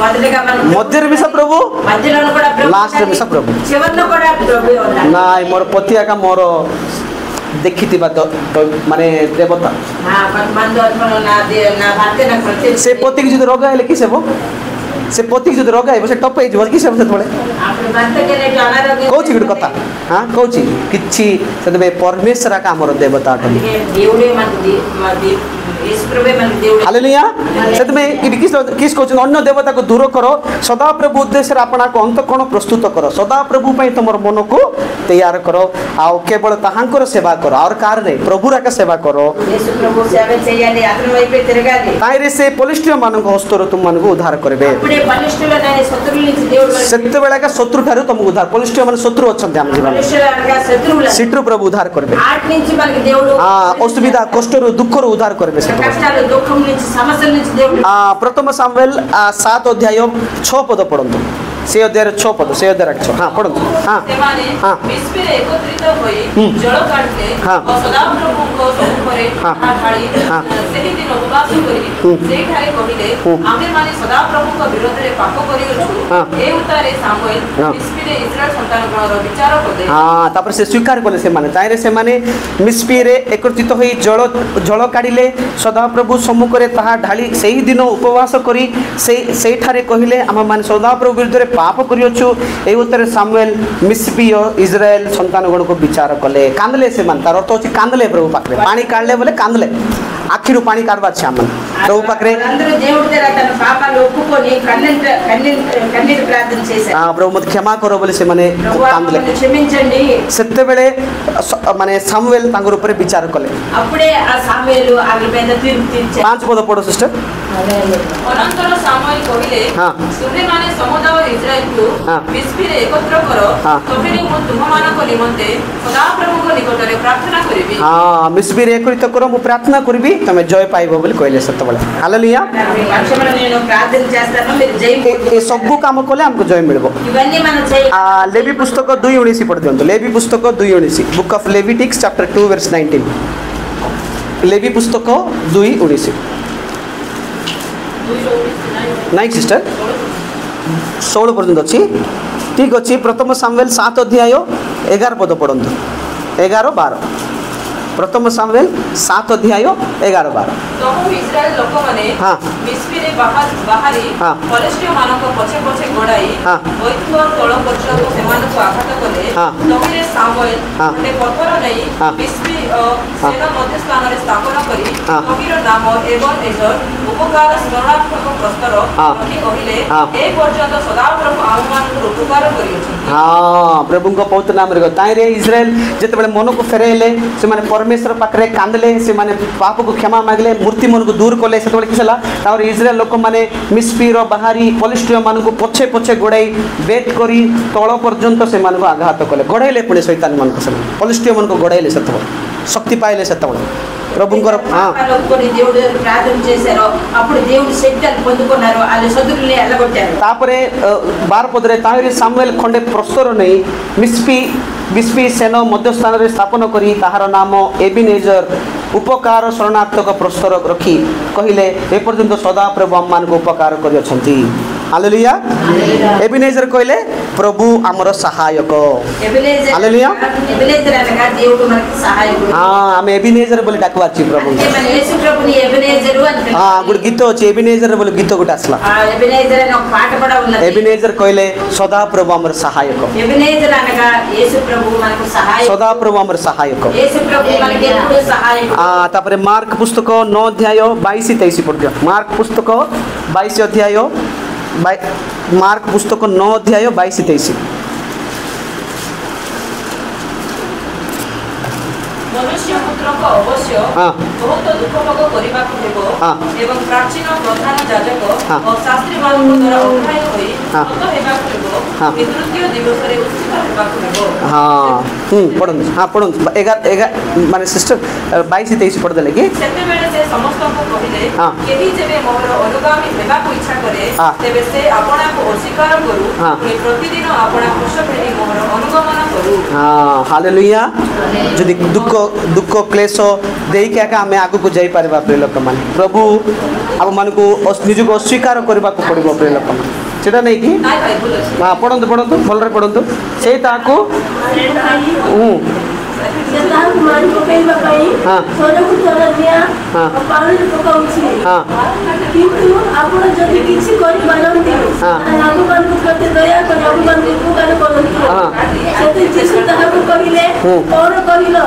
మొదటిగా మనం मध्य रे मिसा प्रभु మధ్యలో కూడా ప్రభు लास्ट रे मिसा प्रभु చివరన కూడా ప్రభు ఉన్నాడు नाइ मोर पतिया का मोर देखी माने देवता కొంతమంది అనుకున్నారు నా భర్త నాకు ప్రత్యేక से पति की जो रोग है कि से पति की जो रोग है से टप है कि सब से थोड़े అప్పుడు భర్తకి అనేక అనారోగ్యం कहूँ गोटे कथा हाँ कहूँ कि परमेश्वर का आमर देवता అందుకే దేవుడే మనకి हालेलुया सेतमे इट किस कहउछ अन्य देवता को दूर करो सदा प्रभु उद्देश्य आपना को अंतःकरण प्रस्तुत करो सदा प्रभु पई तमर मन को तैयार करो आ केवल ताहांकर सेवा करो और कार नहीं प्रभु रा का सेवा करो యేసు ప్రభు సేవ చేయాలి అతని వైపే తిరగాలి ताइरे से पलिष्ठिय मान को हस्तरो तुम मान को उद्धार करबे అప్పుడే పలిష్ఠులైన శత్రువుల నుంచి దేవుడు सेते बेला का शत्रु ठारू तुम उद्धार पलिष्ठिय मान शत्रु अछंती हम जीवन పలిష్ఠులనగా శత్రువుల सिट्रु प्रभु उद्धार करबे ఆటి నుంచి మనకి దేవుడు असुविधा कष्टरु दुःखरु उद्धार करबे కష్టాలు దుఃఖం నుంచి సమస్యల నుంచి దేవుడు प्रथम सामुएल 7 अध्याय 6 पद पढନ୍ତୁ से अध्याय 6 पद से अध्याय 6 हां पढନ୍ତୁ हां ସେମାନେ ମିସ୍ପିରେ ଏକତ୍ରିତ ହୋଇ ଜଳ କାଢିଲେ ଓ ସଦାପ୍ରଭୁଙ୍କ ସମ୍ମୁଖରେ ଢାଳି ସେହି ଦିନ ଉପବାସ କରି ସେଇଠାରେ କହିଲେ ଆମେମାନେ ସଦାପ୍ରଭୁଙ୍କ ବିରୋଧରେ ପାପ କରିଅଛୁ ଏ ଉତ୍ତାରେ ସାମୁଏଲ ମିସ୍ପିରେ ଇସ୍ରାଏଲ ସନ୍ତାନଗଣର ବିଚାର କଲେ हां तापर से स्वीकार कले से माने ताइरे से माने मिस्पीरे एकत्रित होई जल काढिले सदाप्रभु सम्मुखरे ताहा ढाली सेही दिन उपवास करी सेठारे कहिले आम माने सदाप्रभु विरुद्ध पाप करियोछु ए उत्तरे सामुएल मिस्पी इस्राएल संतानगण को विचार कले कांदले से मान तार अर्थ होची कांदले प्रभु पाखरे पानी काढले बोले कांदले आखिरु पानी काढबा छ आमन प्रभु पाखरे అందరూ దేవుడి దగ్గర తన పాపాలు ఒప్పుకొని కన్నీటి ప్రార్థన చేశారు प्रभु मत क्षमा करो बोले से माने कांदले క్షమించండి सेते बेले माने सामुएल तांगर ऊपर विचार कले అప్పుడే ఆ సాముయేలు ఆమె మీద తీర్పు తీర్చాడు 5 पद पढो सिस्टर अनंतर सामुएल कहिले तुमेମାନେ ସମୁଦାୟ इस्राएलକୁ ମିସ୍ପିରେ एकत्र कर तबेले ମୁଁ ତୁମମାନଙ୍କ ନିମନ୍ତେ ସଦାପ୍ରଭୁଙ୍କ ନିକଟରେ ପ୍ରାର୍ଥନା କରିବି हां मिस्पी रे एकत्रित करो मु प्रार्थना करबी तमे जय पाइबो बोली कहले सत्य बोले हालेलुया పక్షమున నేను ప్రార్థన చేస్తాను మీరు జయం ए सब काम कोले हमको जय मिलबो ఇవన్నీ మనం చేయాలి लेवी पुस्तक 2:19 पढ़ दियंतो लेवी पुस्तक 2:19 book of Leviticus chapter 2 verse 19 Levi पुस्तक 2:19 नाइक सिस्टर 16 पर्यंत अछि ठीक अछि प्रथम सामुएल 7 अध्याय 11 पद पढंतु 11 12 प्रथम सामुएल 7 अध्याय 11 12 तहु इस्राएल लोक माने मिस्पीरे बाहरी फलिस्टिय मानको पछे पछे गोडाई बैठो तळ पर्यंत सेमानको आघात कले तबेले सामुएल ने पत्थर नै मिस्पी सेना मध्य स्थान रे स्थापना करी तबीर नाम एबन एजर उपकार स्मरणात्मक प्रस्तर रखी कहिले ए पर्यंत सदाप्रभु आमानको उपकार करियो हां प्रभु को पवित्र नाम रे ताइरे इस्राएल जते बेले मन को फेरेले से माने परमेश्वर पाखरे कांदले से माने पाप को क्षमा मांगले मूर्ति मन को दूर करले सेतबे किसला तार इस्राएल लोक माने मिस्पी रो बाहरी पलिस्टिय मान को पछे पछे गोडाई बेट करी तळ पर्यंत से मान को आघात करले गोडाइले पुणे शैतान मन को पलिस्टिय मन को गोडाइले सेतबे शक्ति पाइले सेतबे ప్రభుంగర కొన్ని దేవుడు ప్రార్థన చేశారు అప్పుడు దేవుడు శక్తిని పొందుకున్నారు వాళ్ళు శత్రువుల్ని ఎల్లగొట్టారు तापरे 12 पदरे ताहिर सामुएल खंडे प्रस्तर नै मिस्पी सेना मध्य स्थान रे स्थापन करी ताहार नाम एबिनेजर उपकार शरणार्थक प्रस्तर रखी कहिले ए पर्यंत सदा प्रभु हम मान को उपकार करि अछंती हालेलुया एबिनेजर कहले प्रभु हमर सहायक हालेलुया एबिनेजर అనగా దేవుడు మనకి సహాయకుడు हां हम एबिनेजर बोली डाकवाची प्रभु అంటే మన యేసు ప్రభుని ఎబెనేజర్ అని हां गुड गीत अछि एबिनेजर बोली गीत गुट आसला ఎబెనేజర్ అనే ఒక పాట కూడా ఉన్నది एबिनेजर कहले सदा प्रभु हमर सहायक ఎబెనేజర్ అనగా యేసు ప్రభు మనకు సహాయకుడు सदा प्रभु हमर सहायक యేసు ప్రభు మనకి ఎప్పుడు సహాయకుడు तापरे मार्क पुस्तक 9 अध्याय 22 23 पढ़ दियो मार्क पुस्तक 22 अध्याय मार्क पुस्तक 9 अध्याय 22 23 मनुष्य पुत्र को अवश्य बहुत दुख भोग करबा को हेबो एवं प्राचीन प्रधान याजक और शास्त्री मान द्वारा अग्राह्य होई मत हेबा को हेबो तृतीय दिवस रे उचित हेबा को हेबो हां पढन हां पढन 11 माने सिस्टर 22 23 पढ देले कि सेते बेले से समस्त को कहिले केही जेबे मोर अनुगामी हेबा को इच्छा करे तेबे से आपना को अस्वीकार करू कि प्रतिदिन आपना खुश भेली मोर अनुगमन करू हां हालेलुया जदि दुख क्लेश देई के का हमें आगु को जाई परबा प्रिय लोक मान प्रभु अब मन को निज को अस्वीकार करबा को पड़िबो प्रिय लोक मान सेटा नै कि हां पढंतु भलरे पढंतु से ताको से ताहाक मारी पकाइबा पई सोजको थोड़ा दिया पानी पकाउछि किंतु आपण जदि किछि करि बानंती नागु मान को प्रति दया कर नागु मान को उपकार करंती सेति जीसु ताहाक कहिले कोन कहिलो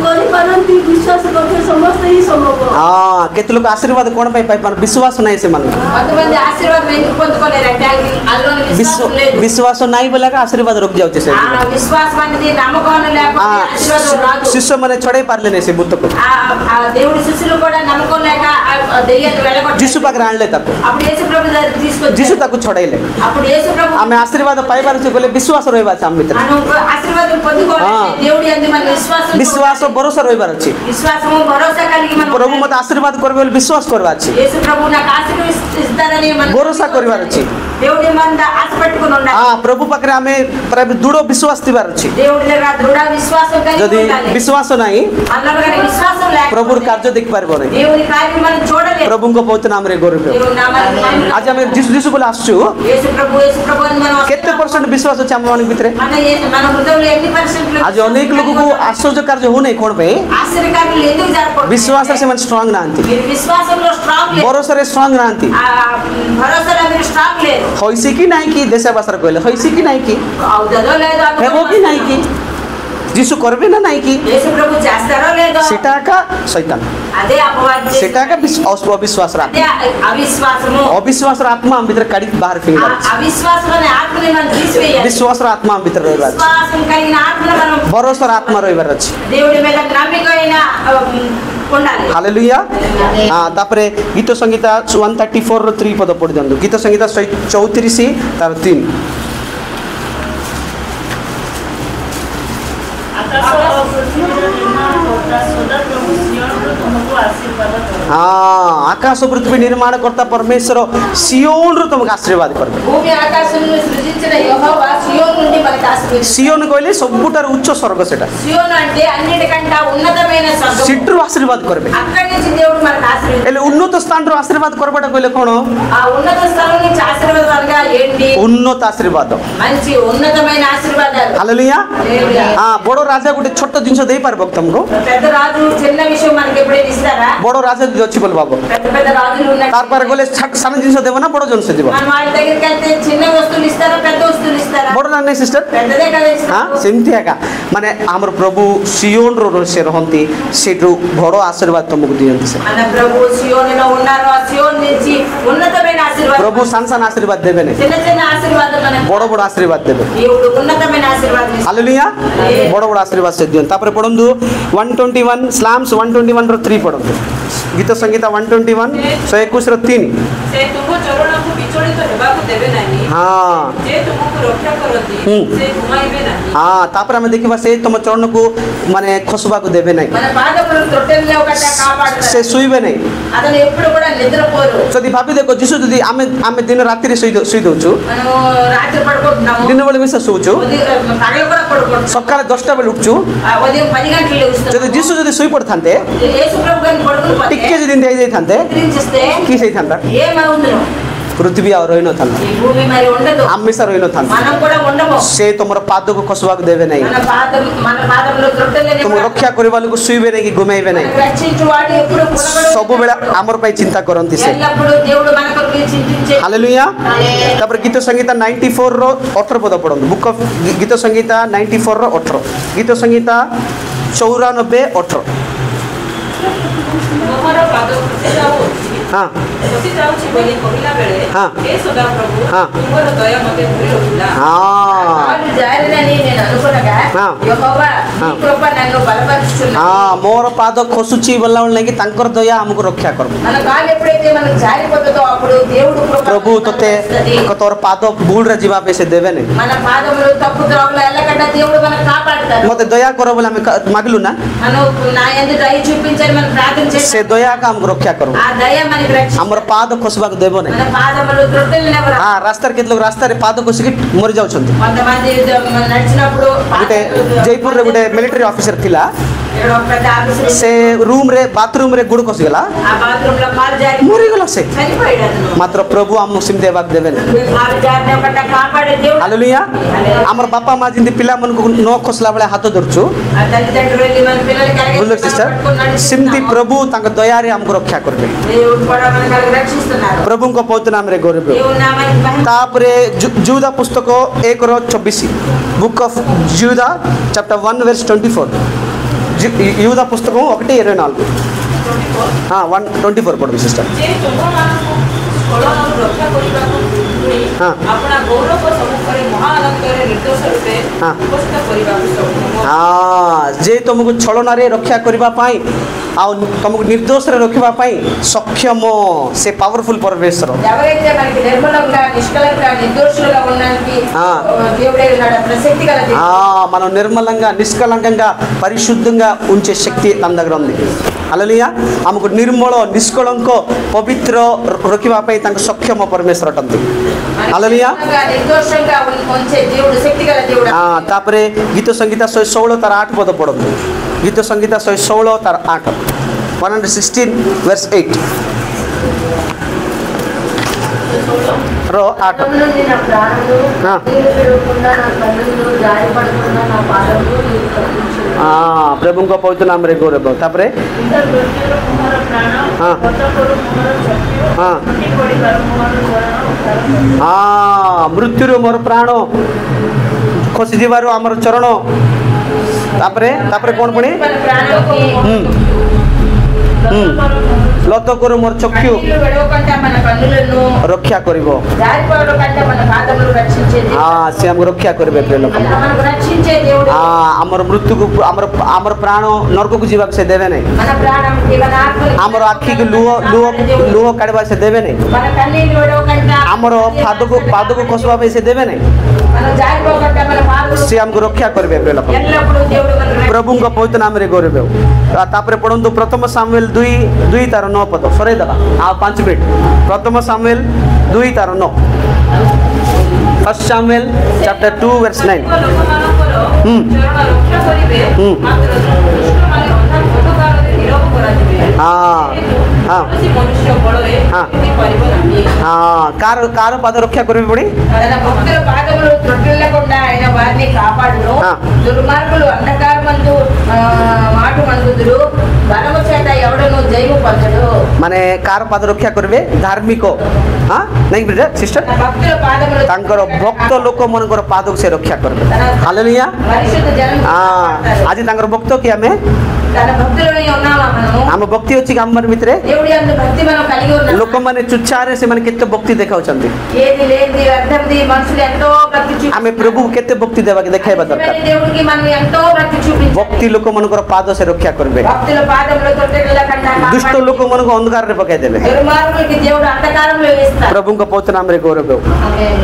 करि बानंती विश्वास करके समस्त ही संभव हां केते लोग आशीर्वाद कोन पाई पाई विश्वास नाही से मन కొంతమంది ఆశీర్వాదం ఎందుకు పొందుకోలేరంటే అల్లోని విశ్వాసం లేదు विश्वास नाही बोला का आशीर्वाद रुक जाउचे से ఆ విశ్వాసం అనేది నమ్మకం లేకపోతే ఆశీర్వాదం రాదు शिष्य माने छड़े पारले नहीं से बुत को ఆ దేవుడి శిష్యులు కూడా నమ్మకం లేక దెయ్యాన్ని వెళ్ళగొట్టారు जीसु पाक राणले तक అప్పుడు యేసు ప్రభు దగ్గరికి తీసుకొచ్చారు जीसु ताको छड़ेले అప్పుడు యేసు ప్రభు आमे आशीर्वाद पाइबार से बोले विश्वास रहबा छ हम मित्र మనం ఆశీర్వాదం పొందుకోవాలంటే దేవుడి యందు మన విశ్వాసం विश्वास और भरोसा रहबार अछि విశ్వాసము భరోసా కలిగి మనం प्रभु मत आशीर्वाद करबे बोले विश्वास करबा अछि యేసు ప్రభు నాకు ఆశీర్వదిస్తానని మనం भरोसा करबार अछि దేవుడి మంద ఆశ పెట్టుకొని ఉండాలి हां प्रभु पाकरे आमे दृढ़ विश्वास दिबार अछि దేవుడి దగ్గర దృఢ విశ్వాసం కలిగి यदि ఉండాలి विश्वास नाही మనలో విశ్వాసం లేక प्रभु कार्य देख पारबो नहीं దేవుడి కార్యం మనం చూడలేము प्रभु को पवित्र नाम रे गौरव దేవుడి నామాన్ని आज आमे जीसु बोले आसछु యేసు ప్రభు అని మనం केते परसेंट विश्वास अछि हम मन भितरे మన హృదయంలో ఎన్ని పర్సెంట్ आज अनेक लोग को आश्चर्य कार्य हो नहीं कोन पे ఆశ్చర్యకార్యాలు ఎందుకు జరగకూడదు विश्वास से मन स्ट्रांग नांती మీరు విశ్వాసంలో స్ట్రాంగ్ లేదు भरोसा रे स्ट्रांग नांती ఆ భరోసాలో మీరు స్ట్రాంగ్ లేదు होइसी की नाही की देश भाषा कहले होइसी की नाही की అవుదదో లేదో हेबो की नाही की जीसु करबे ना नाही की యేసు ప్రభు చేస్తారో లేదో सेटा का शैतान అదే అపవాది सेटा का अविश्वास रा అదే అవిశ్వాసము अविश्वास रा आत्मा हम भीतर काडी बाहर फेंगा అవిశ్వాసమనే ఆత్మని మనం తీసివేయాలి विश्वास रा आत्मा हम भीतर रहबा విశ్వాసం కలిగిన ఆత్మను మనం भरोसा रा आत्मा रहबार अछि దేవుడి మీద నమ్మికైన ఉండాలి हालेलुया हां तापरे गीत संगीता 134 रो 3 पद पढि दंदु गीत संगीता 34 तार 3 आकाश पृथ्वी निर्माण करता परमेश्वर सियोन रो तुमको आशीर्वाद करबे భూమి ఆకాశమును సృజించిన యెహోవా సియోను నుండి మనకు ఆశీర్వదిస్తాడు सियोन कहले सबुटार उच्च स्वर्ग सेटा సియోను అంటే అన్నిటికంటే ఉన్నతమైన స్వర్గం सिट्रु आशीर्वाद करबे అక్కడి నుంచి దేవుడు మనకు ఆశీర్వదిస్తాడు एले उन्नत स्थान रो आशीर्वाद करबटा कहले कोन ఆ ఉన్నత స్థలం నుంచి ఆశీర్వాదాలుగా ఏంటి उन्नत आशीर्वाद మంచి ఉన్నతమైన ఆశీర్వాదాలు हालेलुया హల్లెలూయా हां बड़ो राजा गुटे छोट जिंस देई पारबो तुमको పెద్ద రాజు చిన్న విషయం మనకి ఎప్పుడైనా ఇస్తారా बड़ो राजा जो अछि बोल बाबू పెద్ద పెద్ద రాజులు ఉన్నారు तार पर कहले सान जिंस देबो ना बड़ो जिंस देबो మన వాళ్ళ దగ్గరికి వెళ్తే చిన్న వస్తువులు ఇస్తారా పెద్ద వస్తువులు ఇస్తారా बड़ो ना नहीं सिस्टर పెద్దదే కదా हां ఇస్తారు सेमती एका माने हमर प्रभु सियोन रो से रहंती सेटु बड़ो आशीर्वाद तुमको दियंती से మన ప్రభు సియోనులో ఉన్నారు ఆ సియోన్ నుంచి ఉన్నతమైన ఆశీర్వాదం प्रभु सान आशीर्वाद देबे नहीं చిన్న చిన్న ఆశీర్వాదం మనకు बड़ो बड़ो आशीर्वाद देबे దేవుడు ఉన్నతమైన ఆశీర్వాదం ఇస్తాడు. हालेलुया बड़ो बड़ो आशीर्वाद से दियन तापर पढंदु 121 स्लाम्स 121 रो 3 पढंदु गीत संगीता 121 121 रो 3 से तुम चरणକୁ ବିଚଳିତ ହେବାକୁ ଦେବେ ନାହିଁ हां ଯେ ତୁମକୁ ରକ୍ଷା କରନ୍ତି ସେ ଘୁମାଇବେ ନାହିଁ हां तापर हम देखिबा से तुम चरण को माने खसबा को देबे नहीं మన పాదములు తొట్టెల్లో ఒకట కాపాడతారు से सुइबे नहीं అతను ఎప్పుడు కూడా నిద్రపోరు जदि भाबी देखो जिसु जदि आमे दिन रात्रि सुई दउछु మనము రాత్రి పడుకుంటున్నాము दिन बेले मिस सुउछु పగలు కూడా పడుకుంటున్నాము सकाळ 10टा बेले उठछु ఉదయం 10 గంటలకు లేస్తాము जदि जिसु जदि सुई पड़थांते యేసు ప్రభు గారిని పడుకుని పోతే टिके जदि देई जाइथांते నిద్రించిస్తే की सहीथांता ఏమవును पृथ्वी और रहिन थांता ఈ భూమి మరి ఉండదు आमिसा रहिन थांता మనం కూడా ఉండము से तुमर पाद को खसबा को देबे नहीं మన పాదములు తొట్టెల్లోనే तुम रक्षा करे वाले को सुइबे नहीं कि घुमाइबे नहीं రక్షించువాడు ఎప్పుడు सब बेला हमर पई चिंता करंती से ఎల్లప్పుడూ దేవుడు మన కొరకు చింతించే हालेलुया तापर गीत संगीता 94 रो 18 पद पढंदु बुक ऑफ गीत संगीता 94 रो 18 गीत संगीता 94 18 ତମର ପାଦ ଖସି ଯାଉଛି हां ଖସି ଯାଉଛି ବୋଲି କହିଲା ବେଳେ ହଁ। ହେ ସଦା ପ୍ରଭୁ ହଁ। ତୁମର ଦୟା ମୋତେ ଧରି ରଖିଲା हां వాళ్ళు జారినని నేను అనుకునగా ହଁ। యెహోవా నీ ହଁ। కృప నన్ను బలపరుచుచున్నది हां मोर पाद खसुची बोलला कि तांकर दया हमको रक्षा करबो మన కాలు ఎప్పుడైతే మనకు జారిపోతుందో అప్పుడు దేవుడు కృప प्रभु तोते तोर पाद बूढ़ रे जीवा पे से देबे नहीं మన పాదములు తప్పు త్రోవలో వెళ్ళకుండా దేవుడు మనకు కాపాడతాడు मते दया करो बोले हम मागलु ना మనం నా యందు దయ చూపించని మనం ప్రార్థన से చేస్తాం दया का हमको रक्षा करबो ఆ దయ మనకి రక్ష हमर पाद खसबा को देबो नहीं మన పాదములు తొట్టెల్లోనే हां रास्ता के लोग रास्ता रे पाद खसिक मरि जाउछंती కొంతమంది నడిచినప్పుడు गोटे जयपुर रे गोटे मिलिटरी ऑफिसर थिला से रूम रे बाथरूम रे गुड़ खसीगला मरीगला से मात्र प्रभु आम सिम देवाक देबे हालेलुया हमर बापा माँ जिंदी पिला मन को न खसला बेले हाथ धरछु बुझल सिस्टर सिमती प्रभु तांग दया रे हमको रक्षा करबे प्रभु को पवित्र नाम रे गौरव तापरे जूदा पुस्तक 1:24 बुक ऑफ जूदा चैप्टर 1 वर्स 24 यूदा पुस्तक 1:24 हाँ 1:24 पढ़ो सिस्टर हाँ जे तुमको छलन रक्षा करने तुमको निर्दोष रखा सक्षम से पावरफुल परमेश्वर मन निर्मल निष्कलंक परिशुद्ध उंचे शक्ति मन दर हालेलुया आमको निर्मल निष्कलंक पवित्र रखापी सक्षम परमेश्वर अटंती हालेलुया तापरे गीत संगीता 116 तार 8 पद पढ़ो गीत संगीता 116 तार 8 116 वर्स 8 रो 8 प्रभु को पवित्र नाम रे गौरव तापरे हाँ हाँ हाँ मृत्यु मोर प्राण खसी जीवार आमर चरण तापरे तापरे कौन पुणी लत करू मोर चक्षु रक्षा करिवो हाँ से हमको रक्षा करेंगे प्रिय लोक आमर मृत्यु को आमर प्राण नरक को जीवा से देवे नहीं आमर आखि को लुह काढ़वा से देवे नहीं आमर पाद को कसवा से देवे नहीं से हमको रक्षा करेंगे प्रिय लोक प्रभु को पवित्र नाम रे गौरव तापरे पढ़ंतु प्रथम सामुएल 2 तार 9 पद सरे दला आ 5 मिनट प्रथम सामुएल 2 तार 9 फर्स्ट सामुएल चैप्टर 2 वर्स 9 कार पाद रक्षा करेंगे पड़ी माने कार पाद रक्षा करेंगे धार्मिक हाँ नहीं बेटा सिस्टर तांकर भक्त लोक मनकर पाद से रक्षा करेंगे हालेलुया आज तांकर भक्त कि हमें आम भक्ति अच्छी आम भितर लोक मैंने चुच्छारे से केते भक्ति देखा आम प्रभु केते भक्ति देवा देखाइबा दरकार भक्ति लोक मनकर पाद से रक्षा करेंगे दुष्ट लोक मन को अंधकार रे पकाई देबे प्रभु को पवित्र नाम रे गौरव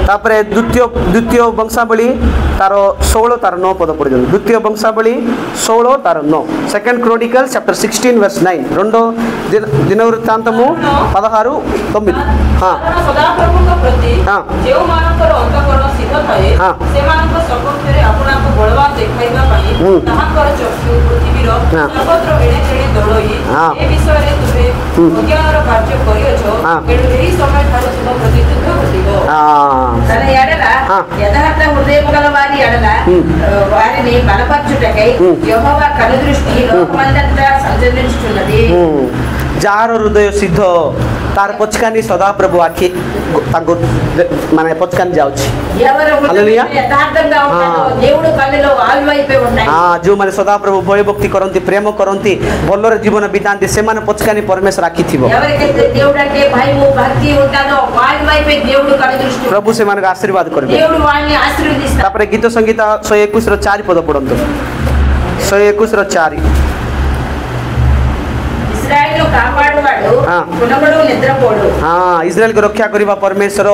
तापरे द्वितीय वंशावली तार 16 तार 9 पद पढ़ द्वितीय वंशावली 16 तार 9 सेकंड क्रोनिकल्स चैप्टर 16 वर्स 9 రెండో దినవృత్తాంతము 16:9 हां सदाप्रभुଙ୍କ प्रति जेउ मानकर अंतकरण सिद्ध थाए सेमानक सपक्षरे आपनाक बळवान देखाइबा पई ताहाकर चक्षु पृथ्वीर सर्वत्र एणे तेणे दळई ए विषय रे तुमे अज्ञानर कार्य करियछो एडु एही समय थारो तुम प्रति युद्ध घटिबो तने याडला यथार्थ हृदय मगल वारी याडला वारिని బలపర్చుటకై యెహోవా కనుదృష్టి లోకమంతటా సంచరించుచున్నది जार हृदय सिद्ध तार पचकानी सदा प्रभु आखि माने पचकानी जाउछि हालेलुया हां जो माने सदा प्रभु भय भक्ति करंती प्रेम करंती भलर जीवन बितांती से माने पचकानी परमेश्वर आखि थिबो प्रभु से माने आशीर्वाद करबे तापर गीत संगीत 121 रो 4 पद पढंतु 121 रो 4 इस्राएल को रक्षा करबा परमेश्वर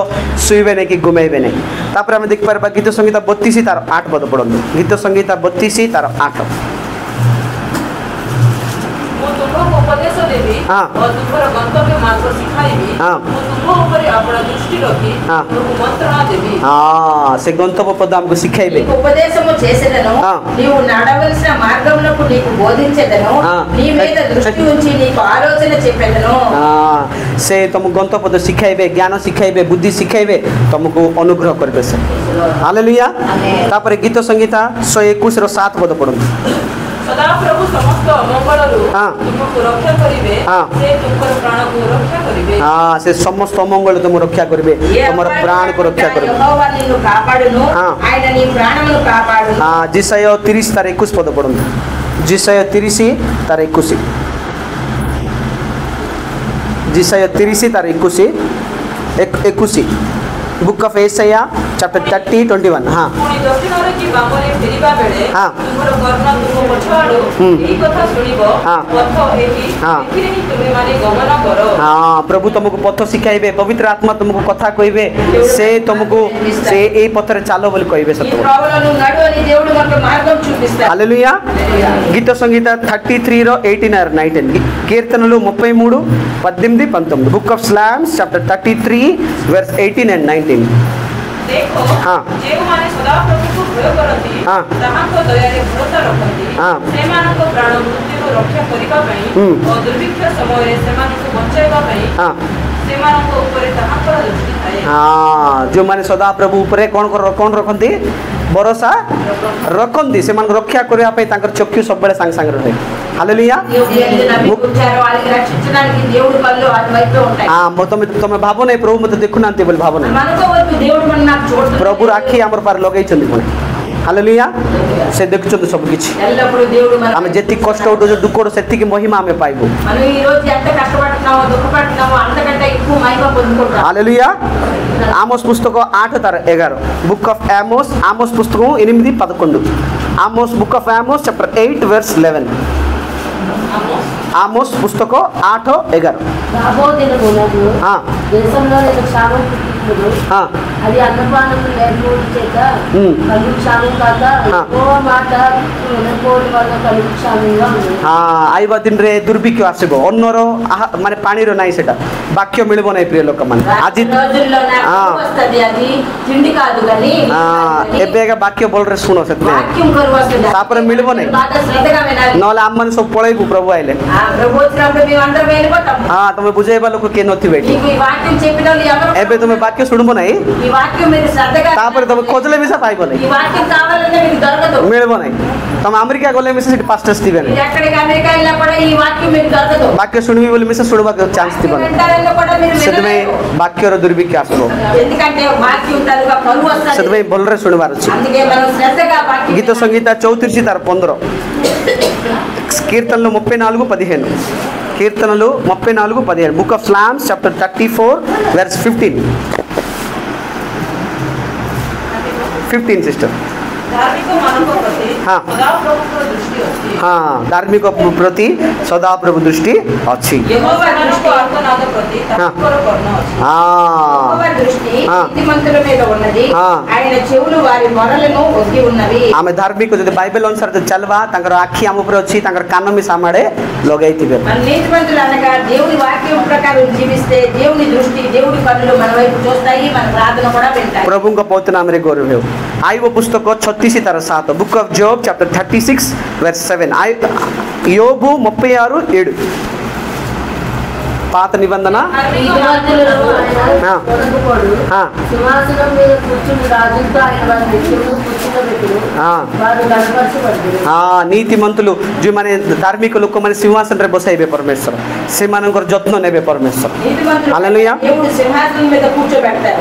सुइबे नहीं कि गुमेबे नहीं तापर हम देख परबा गीत संगीत 32 तार 8 पद पढंतु गीत संगीत 32 तार 8 ଉପଦେଶ ଦେବି ଓ ତୁମର ଗନ୍ତବ୍ୟ ମାର୍ଗ ଶିଖାଇବି ମୁଁ ତୁମ ଉପରେ ଆପଣ ଦୃଷ୍ଟି ରଖି ତୁମକୁ ମନ୍ତ୍ରଣା ଦେବି। ସେ గంతవ్య పద ଆମକୁ ଶିଖାଇବେ। ఉపదేశము చేసేదను నీవు నడవలసిన మార్గములకు నీకు బోధించేదను నీ మీద దృష్టి ఉంచి నీకు ఆలోచన చెప్పేదను। ସେ ତମକୁ ଗନ୍ତବ୍ୟ ପଦ ଶିଖାଇବେ, ଜ୍ଞାନ ଶିଖାଇବେ, ବୁଦ୍ଧି ଶିଖାଇବେ, ତମକୁ ଅନୁଗ୍ରହ କରିବେ ସେ। ହାଲେଲୁୟା। ତାପରେ ଗୀତ ସଂଗୀତା 121 ର 7 ପଦ ପଢନ୍ତୁ। सदा प्रभु समस्त अमंगलरू तुमको रक्षा करिवे से तुमकर प्राण को रक्षा करिवे। से समस्त अमंगल तुम रक्षा करिवे, तुमर प्राण को रक्षा करिवे। यहोवा निन्नु कापाडुनु ఆయన నీ ప్రాణమును కాపాడును। जिसाया 30 तार 21 पद पढନ୍ତୁ। जिसाया 30 तार 21। जिसाया 30 तार 21 बुक ऑफ एसाया चैप्टर 30:21। हां पुनी दक्षिण रे की बामरे फेरिबा बेले तुमर कर्म तुम पछाडो एही कथा सुनिबो पथ एही एथिरे ही तुमे माने गमन करो। प्रभु तुमको पथ सिखाइबे, पवित्र आत्मा तुमको कथा कहिबे, से तुमको से ए पथरे चालो बोली कहिबे सत्य। ప్రభువును నడువని దేవుడు మనకు మార్గం చూపిస్తాడు। హల్లెలూయా। గీత సంగీత 33 रो 18 और 19 కీర్తనలు 33 18 19 book of psalms chapter 33 verse 18 and 19। देखो जे माने सदा प्रभु को भय करती ताहाको दया रे भरोसा रखती सेमानको प्राण मृत्यु को रक्षा करिबा पई और दुर्भिक्ष समय रे सेमानको बचाइबा पई सेमानको ऊपर ताहाको दृष्टि थाए। जो माने सदा प्रभु ऊपर कोन रखती भरोसा रखती, से रक्षा करबा पई तांकर चक्षु सब बेले संग संग रहे। हालेलुया। तुम भाव नहीं प्रभु मत देखु ना बोली भाव नहीं, प्रभु राखी आमर पार लगे। हालेलुया। से देखुं सब किछि आम जी कष्ट उठो दुख से महिमा आम पाइबू। हालेलुया। आमोस पुस्तक 8:11 बुक ऑफ आमोस आमोस पुस्तक 8:11 Amos book of Amos chapter 8 verse 11 Amos पुस्तक 8:11 అది అన్నపానము లేకపోవడం చేత కలుగు క్షామం కాక ఎక్కువ మాట వినకపోవడం వల్ల కలుగు క్షామంగా ఉంది। आइबा दिन रे दुर्भिक्ष आसीबो अन्नर माने पानी रो नाही सेटा वाक्य मिलबो नाही प्रिय लोक माने आज రోజుల్లో నాకు వస్తది అది తిండి కాదు గాని एबेगा वाक्य बोल रे सुनो सेत వాక్యం కరు వస్తది तापर मिलबो नाही బాగా శ్రద్ధగా వినాలి नले आमन सब पळैबु प्रभु आइले ప్రభు వచ్చినప్పుడు మేము అందరం వెళ్ళిపోతాం। तुम बुझेबा लोक के नथि बेटी మీకు ఈ వాక్యం చెప్పినోళ్ళు ఎవరు एबे तुम वाक्य सुनबो नाही ఈ వాక్యం మీరు శ్రద్ధగా तापर तुम खोजले मिसा पाइबो नाही ఈ వాక్యం కావాలంటే మీకు దొరకదు मिलबो नाही तुम अमेरिका गले मिसा सिटी पास्टर स्टीवन ఎక్కడికి అమెరికా వెళ్ళినా కూడా ఈ వాక్యం మీకు దొరకదు। वाक्य सुनबी बोली मिसा सुनबा चांस दिबो వింటారన్నా కూడా మీరు सेतमे वाक्य रो दुर्भिक्ष आसबो ఎందుకంటే వాక్యం తరుగా కరువు వస్తది। सेतमे बोलरे सुनबार अछि। అందుకే మనం శ్రద్ధగా వాక్యం गीत संगीत 34 तार 15 కీర్తనలు 34:15 కీర్తనలు 34:15 book of psalms chapter 34 verse 15 sister. धार्मिक मानव प्रति सदा प्रभु को दृष्टि अछि। धार्मिक प्रति सदा प्रभु दृष्टि अछि। यहोवा दृष्टि आत्मनाद प्रति ताकर कर्ण अछि। యెహోవా దృష్టి నీతిమంతుల మీద ఉన్నది ఆయన చెవులు వారి మొరలను ఒగ్గి ఉన్నవి। आमे धार्मिक जदि बाइबल अनुसार चलवा तांकर आखी आम ऊपर अछि तांकर कान में सामाडे लगाइथिबे। మన నీతిమంతులు అనగా దేవుని వాక్యం ప్రకారం జీవిస్తే దేవుని దృష్టి దేవుని కన్నులు మన వైపు చూస్తాయి, మన ప్రార్థన కూడా వింటాయి। प्रभु को पवित्र नाम रे गौरव हो। आइबो पुस्तक 36 तार 7 book of Job chapter 36 verse 7 యోబు 36:7 పాత నిబంధన సింహాసనం మీద కూర్చుని రాజుతో ఆయన వారి నిత్యము కూర్చుండబెట్టును వారు గణపరచబడుదురు। नीतिमंतुलु जो माने धार्मिक लोक माने सिंहासन रे बसाइबे परमेश्वर से मानकर जत्न नेबे परमेश्वर। हालेलुया। దేవుడు సింహాసనం మీద కూర్చోబెడతారు।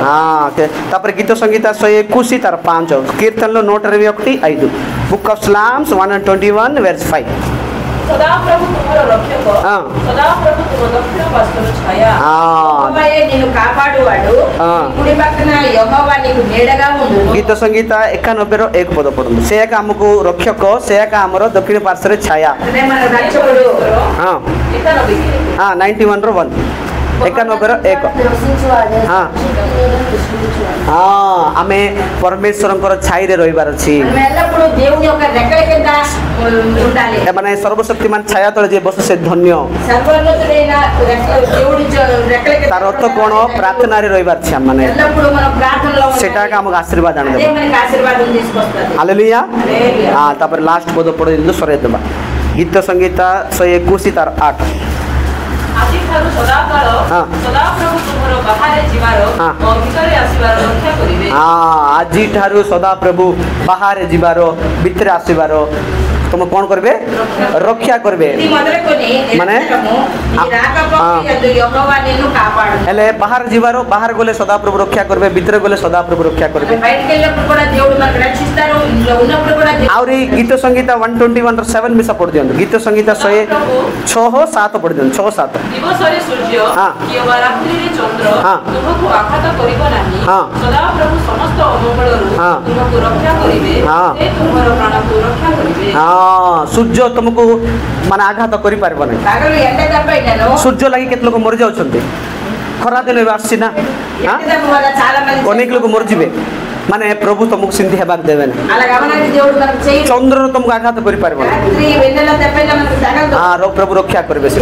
तापर गीत संगीत 121 तार 5 కీర్తనలు 121:5 बुक ऑफ स्लाम्स 121 वर्स 5 सदा प्रभु तुम्हारा रक्षक सदा प्रभु तुम दक्षिण पार्श्वన ఛాయ యెహోవాయే నిన్ను కాపాడువాడు కుడి పక్కన యెహోవా నీకు నీడగా ఉండును। गीत संगीत 91 रो 1 पद पढନ୍ତୁ से एक हमको रक्षक से एक हमरो दक्षिण पार्श्व रे छाया। అదే మన రక్షకుడు। 91 रो 1 91 हाँ हाँ आमे परमेश्वर छाई रहीबार अच्छी माने सर्वशक्तिमान छाया तले जे बस से धन्य तार अर्थ कौन प्रार्थना रे रहीबार छी माने सेटा का हमक आशीर्वाद आने हालेलुया हां तापर लास्ट पद पढे दिलु सरे देबा गीत संगीता 121 तार 8 आदि थारु सदाकाल सदा प्रभु तुमरो बाहरे जिवार भितरे आसीबार रक्षा करिवे हां आजि थारु सदा प्रभु बाहरे जिवार भितरे आसीबार तुम कौन करबे रक्षा करबे माने हेले बाहर जीवारो बाहर गले सदा प्रभु रक्षा करबे भीतर गले सदा प्रभु रक्षा करबे आउरी गीत संगीता 121 रो 7 मिसा पढ दियन गीत संगीता 106 7 पढ दियन 6 7 दिवसरे सूर्य किवा रात्रि रे चंद्र तुमको आघात करिबो नाही सदा प्रभु समस्त अमंगलरु तुमको रक्षा करिवे से तुमरो प्राण को रक्षा करिवे सूर्य तुमको माने आघात करि पारबो नै सूर्य लागि केत लोक मर जाउछन्ते खरा दिन आसी ना अनेक लोक मर जिवे माने प्रभु तुमको सिंधी हेबाक देबे ना चंद्र तुमको आघात करि पारबो हां प्रभु रक्षा करबे से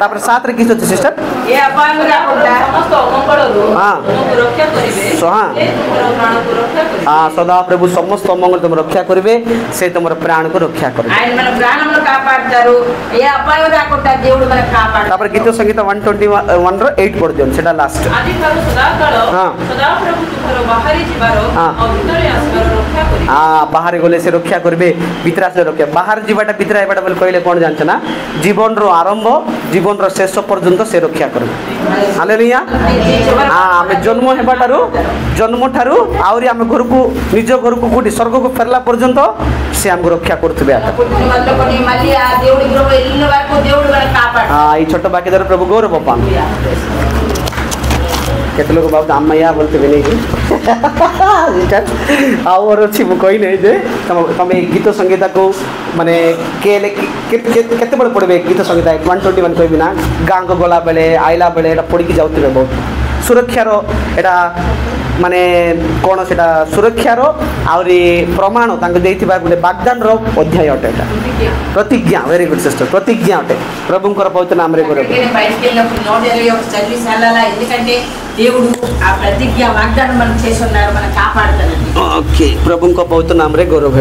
तापर सात रे किछ सिस्टर ए अपांगरा समस्त अमंगलरु तुमको रक्षा करिवे हां तुमरो प्राण को रक्षा करिवे हां सदा प्रभु समस्त अमंगल तुम रक्षा करिवे से तुमर प्राण को रक्षा करिवे ఆయన మన ప్రాణమును కాపాడతారు ఏ అపాయం రాకుండా దేవుడు మనకు కాపాడతారు तापर गीत संगीत 121 रो 8 पढ दियन सेटा लास्ट आदि थारु सदाकाल सदा प्रभु तुमरो बाहरे जिवार भितरे आसीबार रक्षा करिवे हां बाहर गले से रक्षा करबे भीतर आसे रक्षा बाहर जीवाटा भीतर आइबाटा बोल कहले कोन जानछ ना जीवन रो आरंभ जीवन रो शेष पर्यंत से रक्षा करबे हालेलुया हां हमें जन्म हेबाटारो जन्म थारु आउरी हम घर को निज घर को कोठी स्वर्ग को फेरला पर्यंत से हम रक्षा करथबे आता हां ई छोट बाकी दर प्रभु गौरव पान केते लोग बाबू अम्मया बोलते भी नहीं और अच्छी कही नहीं जे तुम गीत संगीता को माने केते बड़े पड़े गीत संगीता 121 कहबी ना गाँ को गला बेले आइला बेले पड़ी की जाउते बहुत सुरक्षार एटा माने कौन से सुरक्षार आउरी प्रमाण देथिबा गोटे वाग्दान रो अध्याय अटे एटा प्रतिज्ञा वेरी गुड सिस्टर प्रतिज्ञा अटे प्रभुंकर पवित्र नाम रे करे దేవుడు ఆ ప్రతిజ్ఞ వాగ్దానం మనం చేస్తున్నారు మన కాపాడతారు ఓకే ప్రభుంక పవిత్ర నామ రే గౌరవ